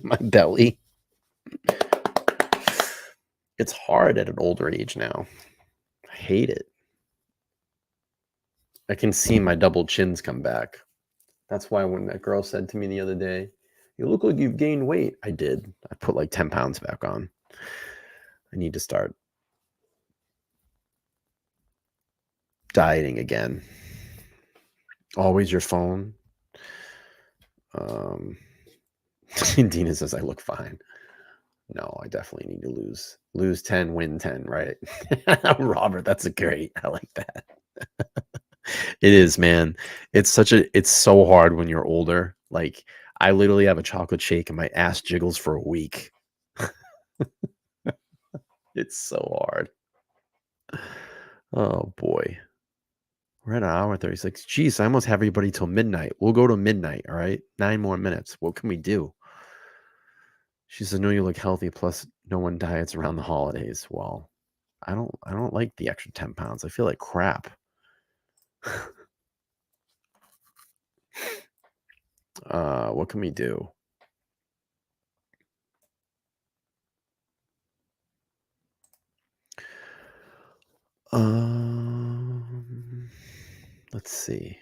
My belly. It's hard at an older age now. I hate it. I can see my double chins come back. That's why when that girl said to me the other day, "You look like you've gained weight," I did. I put like 10 pounds back on. I need to start dieting again. Always your phone. Dina says I look fine. No, I definitely need to lose 10, win 10, right? Robert, that's great. I like that. It is, man. It's so hard when you're older. Like, I literally have a chocolate shake and my ass jiggles for a week. It's so hard. Oh boy. We're at an hour 36. Geez, I almost have everybody till midnight. We'll go to midnight, all right? 9 more minutes. What can we do? She says, "No, you look healthy, plus no one diets around the holidays." Well, I don't like the extra 10 pounds. I feel like crap. What can we do? Let's see.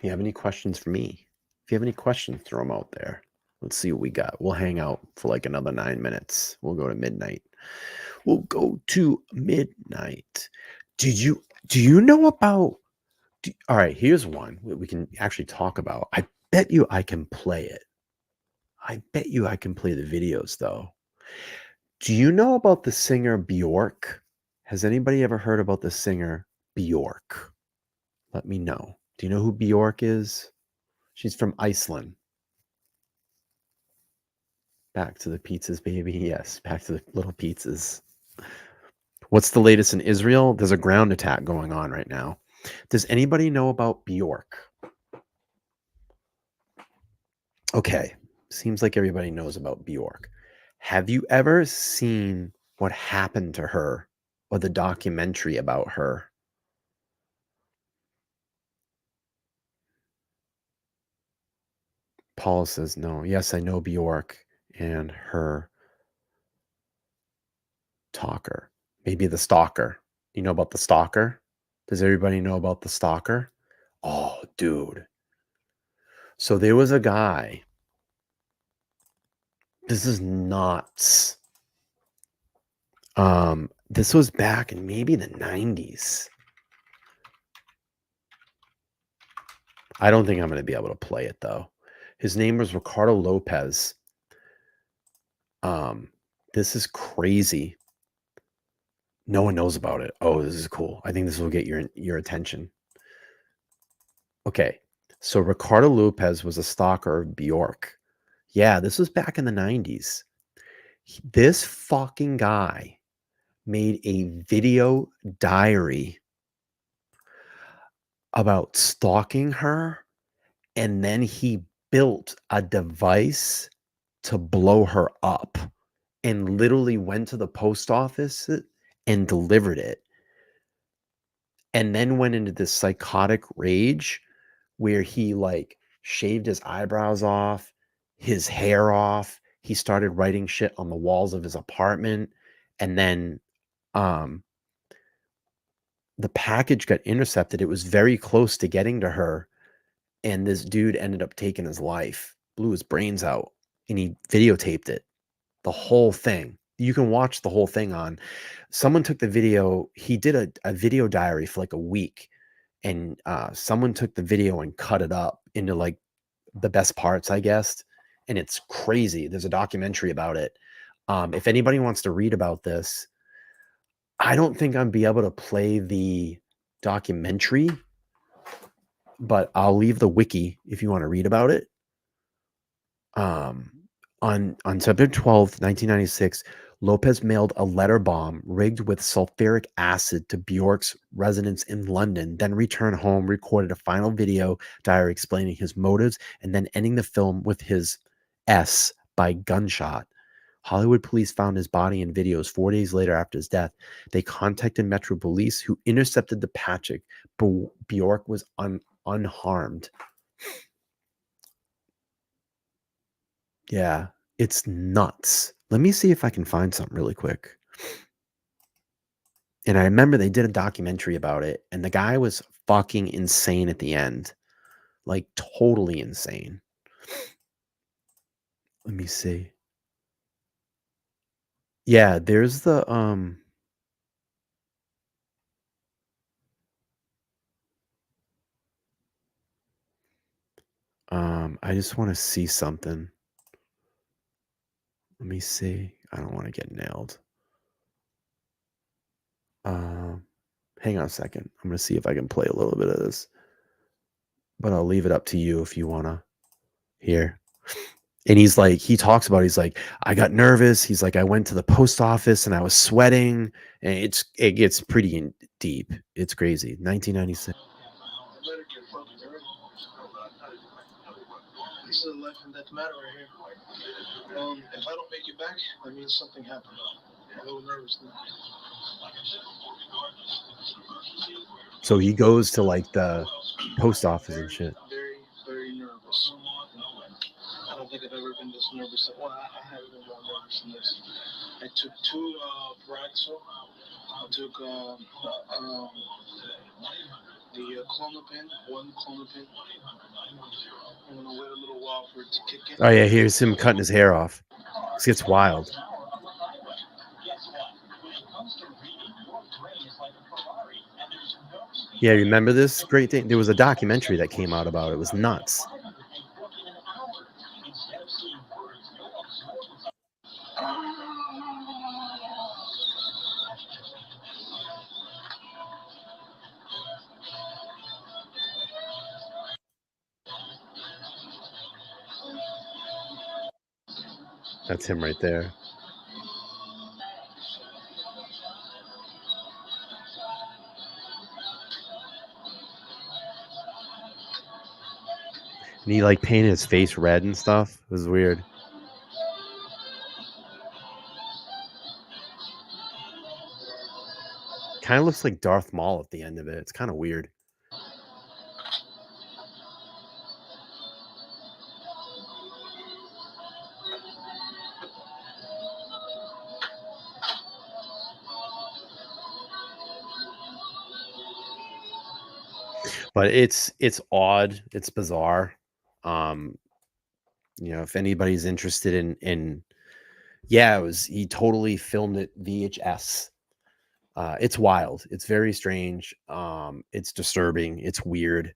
You have any questions for me? If you have any questions, throw them out there. Let's see what we got. We'll hang out for like another 9 minutes. We'll go to midnight. We'll go to midnight. Do you know about? All right, here's one we can actually talk about. I bet you I can play it. I bet you I can play the videos though. Do you know about the singer Bjork? Has anybody ever heard about the singer Bjork? Let me know. Do you know who Bjork is? She's from Iceland. Back to the pizzas, baby. Yes, back to the little pizzas. What's the latest in Israel? There's a ground attack going on right now. Does anybody know about Bjork? Okay, seems like everybody knows about Bjork. Have you ever seen what happened to her or the documentary about her? Paul says no. Yes, I know Bjork and her talker. Maybe the stalker. You know about the stalker? Does everybody know about the stalker? Oh, dude. So there was a guy. This is nuts. This was back in maybe the 90s. I don't think I'm going to be able to play it though. His name was Ricardo Lopez. This is crazy. No one knows about it. Oh, this is cool. I think this will get your attention. Okay. So Ricardo Lopez was a stalker of Bjork. Yeah, this was back in the 90s. This fucking guy made a video diary about stalking her, and then he built a device to blow her up and literally went to the post office and delivered it, and then went into this psychotic rage where he like shaved his eyebrows off, his hair off. He started writing shit on the walls of his apartment, and then the package got intercepted. It was very close to getting to her, and this dude ended up taking his life, blew his brains out, and he videotaped it, the whole thing. You can watch the whole thing on. Someone took the video. He did a video diary for like a week, and someone took the video and cut it up into like the best parts, I guess. And it's crazy. There's a documentary about it. If anybody wants to read about this, I don't think I'll be able to play the documentary, but I'll leave the wiki if you want to read about it. On September 12th, 1996, Lopez mailed a letter bomb rigged with sulfuric acid to Bjork's residence in London, then returned home, recorded a final video diary explaining his motives, and then ending the film with his S by gunshot. Hollywood police found his body and videos 4 days later after his death. They contacted Metro Police, who intercepted the package. Bjork was unharmed. Yeah, it's nuts. Let me see if I can find something really quick. And I remember they did a documentary about it, and the guy was fucking insane at the end. Like, totally insane. Let me see. Yeah, there's the I just want to see something. Let me see. I don't want to get nailed. Hang on a second. I'm going to see if I can play a little bit of this. But I'll leave it up to you if you want to hear. And he's like, he talks about, he's like, I got nervous. He's like, I went to the post office and I was sweating. And it gets pretty deep. It's crazy. 1996. This is a life and death matter right here. If I don't make it back, that means something happened. I'm a little nervous now. So he goes to like the post office and shit. Very, very nervous. I don't think I've ever been this nervous. Well, I haven't been more nervous than this. I took 2 Braxo. I took the Clonopin, 1 Clonopin. I'm gonna wait a little while for it to kick in. Oh yeah, here's him cutting his hair off. This gets wild. Yeah, remember this great thing? There was a documentary that came out about it. It was nuts. That's him right there. And he like painted his face red and stuff. It was weird. Kind of looks like Darth Maul at the end of it. It's kind of weird. But it's odd. It's bizarre. You know, if anybody's interested in yeah, he totally filmed it VHS. It's wild. It's very strange. It's disturbing. It's weird.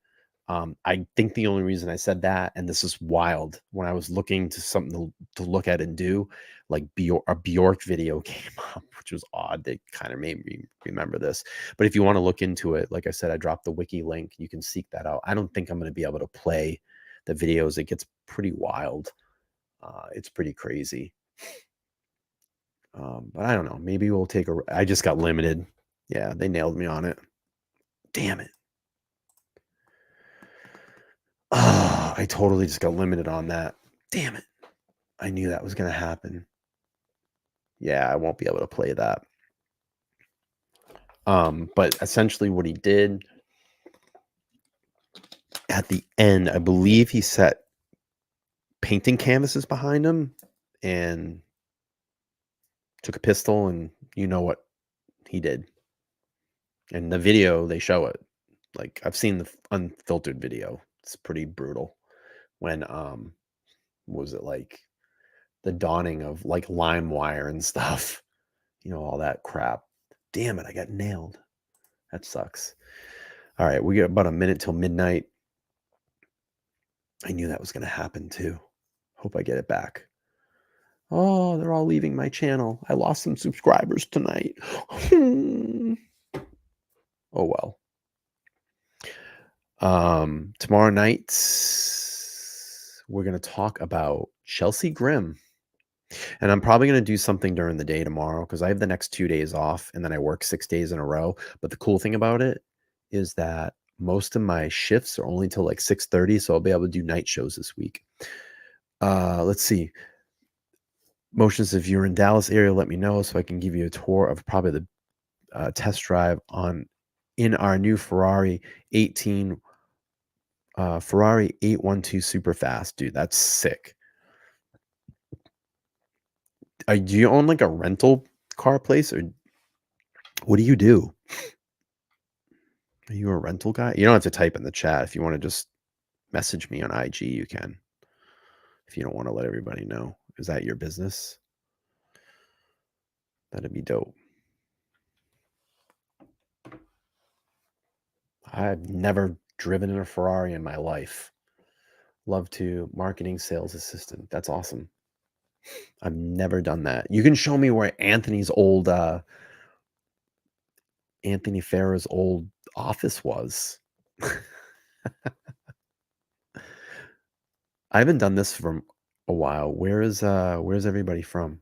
I think the only reason I said that, and this is wild, when I was looking to something to look at and do, like a Bjork video came up, which was odd. They kind of made me remember this. But if you want to look into it, like I said, I dropped the wiki link. You can seek that out. I don't think I'm going to be able to play the videos. It gets pretty wild. It's pretty crazy. But I don't know. Maybe we'll take I just got limited. Yeah, they nailed me on it. Damn it. Oh, I totally just got limited on that. Damn it. I knew that was going to happen. Yeah, I won't be able to play that. But essentially what he did at the end, I believe he set painting canvases behind him and took a pistol, and you know what he did. And the video, they show it. Like, I've seen the unfiltered video. It's pretty brutal. When was it like the dawning of like LimeWire and stuff, you know, all that crap. Damn it, I got nailed. That sucks. All right, we got about a minute till midnight. I knew that was going to happen too. Hope I get it back. Oh, they're all leaving my channel. I lost some subscribers tonight. Oh well. Tomorrow night we're going to talk about Chelsea Grim. And I'm probably going to do something during the day tomorrow because I have the next 2 days off and then I work 6 days in a row. But the cool thing about it is that most of my shifts are only till like 6:30, so I'll be able to do night shows this week. Let's see. Motions, if you're in Dallas area, let me know so I can give you a tour of probably the test drive in our new Ferrari 812 Superfast. Dude, that's sick. Do you own like a rental car place, or what do you do? Are you a rental guy? You don't have to type in the chat. If you want to just message me on IG, you can. If you don't want to let everybody know. Is that your business? That'd be dope. I've never driven in a Ferrari in my life. Love to. Marketing sales assistant. That's awesome. I've never done that. You can show me where Anthony Farrah's old office was. I haven't done this for a while. Where's everybody from?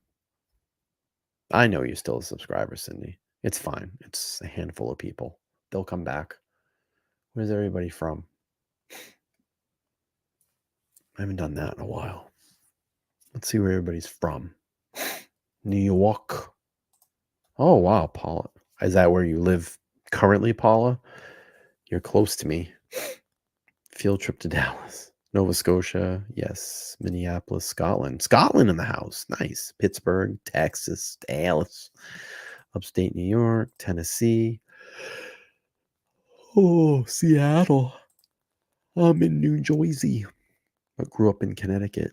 I know you're still a subscriber, Cindy. It's fine. It's a handful of people. They'll come back. Where's everybody from? I haven't done that in a while. Let's see where everybody's from. New York. Oh, wow, Paula. Is that where you live currently, Paula? You're close to me. Field trip to Dallas. Nova Scotia. Yes. Minneapolis, Scotland. Scotland in the house. Nice. Pittsburgh, Texas, Dallas. Upstate New York, Tennessee. Oh, Seattle. I'm in New Jersey. I grew up in Connecticut.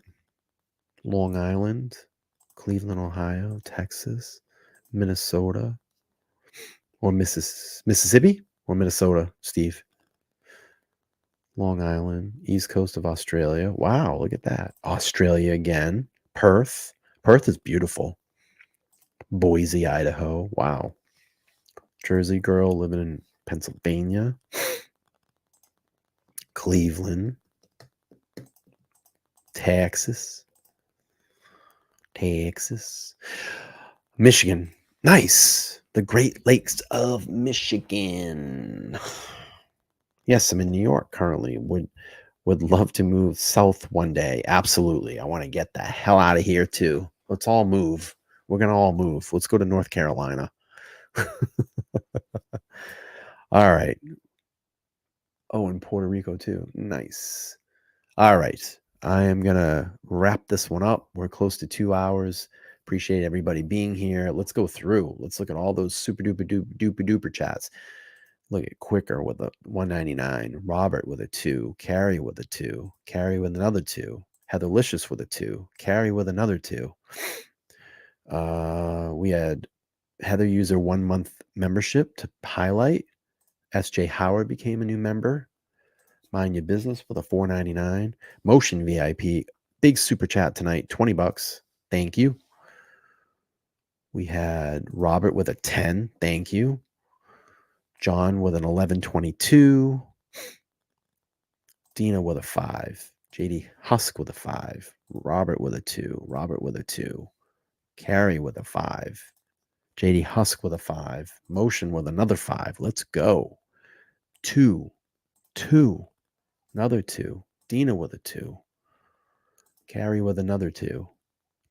Long Island, Cleveland, Ohio, Texas, Minnesota, or Mississippi or Minnesota, Steve. Long Island, East Coast of Australia. Wow, look at that. Australia again. Perth. Perth is beautiful. Boise, Idaho. Wow. Jersey girl living in Pennsylvania. Cleveland. Texas. Michigan. Nice. The Great Lakes of Michigan. Yes, I'm in New York currently. Would love to move south one day. Absolutely. I want to get the hell out of here too. Let's all move. We're going to all move. Let's go to North Carolina. All right. Oh, in Puerto Rico too. Nice. All right. I am going to wrap this one up. We're close to 2 hours. Appreciate everybody being here. Let's go through. Let's look at all those super duper chats. Look at Quicker with a 199. Robert with a 2. Carrie with a 2. Carrie with another 2. Heatherlicious with a 2. Carrie with another 2. We had Heather user 1 month membership to highlight. SJ Howard became a new member. Mind Your Business with a $4.99. Motion VIP, big super chat tonight, $20. Thank you. We had Robert with a 10. Thank you. John with an 11.22. Dina with a 5. JD Husk with a 5. Robert with a 2. Robert with a 2. Carrie with a 5. JD Husk with a 5. Motion with another 5. Let's go. 2. Another 2. Dina with a 2. Carrie with another 2.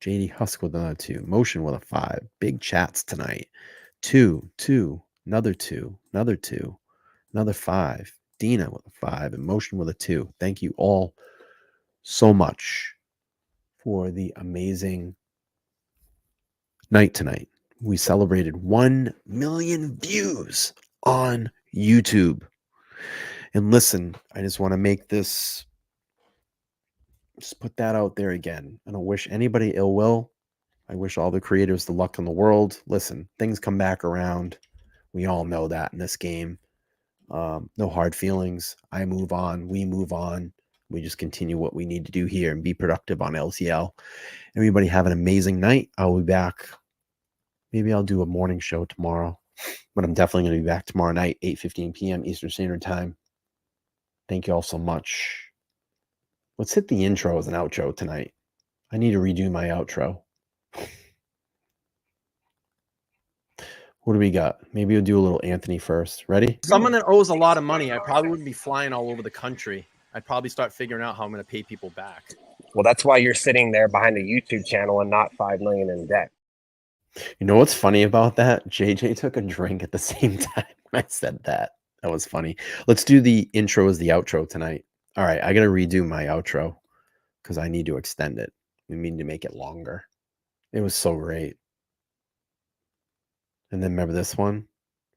JD Husk with another 2. Motion with a 5. Big chats tonight. 2. Another 2. Another 2. Another 5. Dina with a 5. And Motion with a 2. Thank you all so much for the amazing night tonight. We celebrated 1 million views on YouTube. And listen, I just want to make this, just put that out there again. I don't wish anybody ill will. I wish all the creators the luck in the world. Listen, things come back around. We all know that in this game. No hard feelings. I move on. We move on. We just continue what we need to do here and be productive on LTL. Everybody have an amazing night. I'll be back. Maybe I'll do a morning show tomorrow, but I'm definitely going to be back tomorrow night, 8:15 p.m. Eastern Standard Time. Thank you all so much. Let's hit the intro as an outro tonight. I need to redo my outro. What do we got? Maybe we'll do a little Anthony first. Ready? Someone that owes a lot of money, I probably wouldn't be flying all over the country. I'd probably start figuring out how I'm going to pay people back. Well, that's why you're sitting there behind the YouTube channel and not $5 million in debt. You know what's funny about that? JJ took a drink at the same time when I said that. That was funny. Let's do the intro as the outro tonight. All right, I got to redo my outro because I need to extend it. We need to make it longer. It was so great. And then remember this one?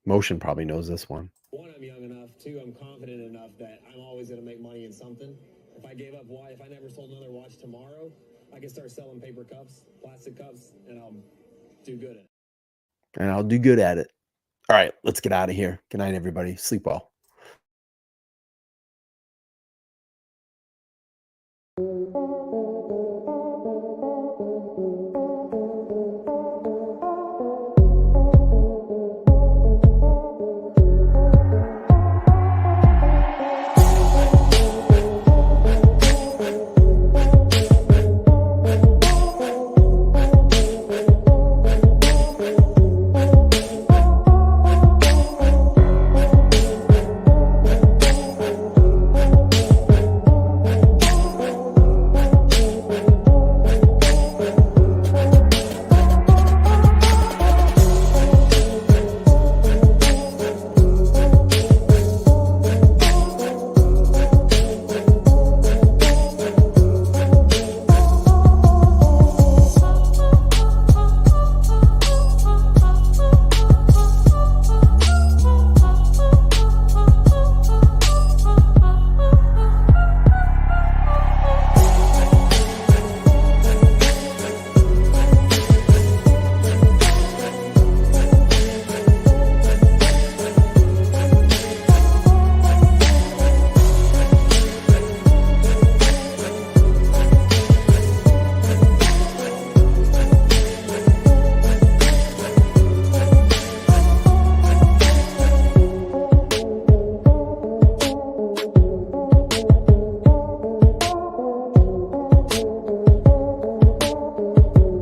Motion probably knows this one. One, I'm young enough. Two, I'm confident enough that I'm always going to make money in something. If I gave up, if I never sold another watch tomorrow, I could start selling paper cups, plastic cups, and I'll do good at it. All right, let's get out of here. Good night, everybody. Sleep well.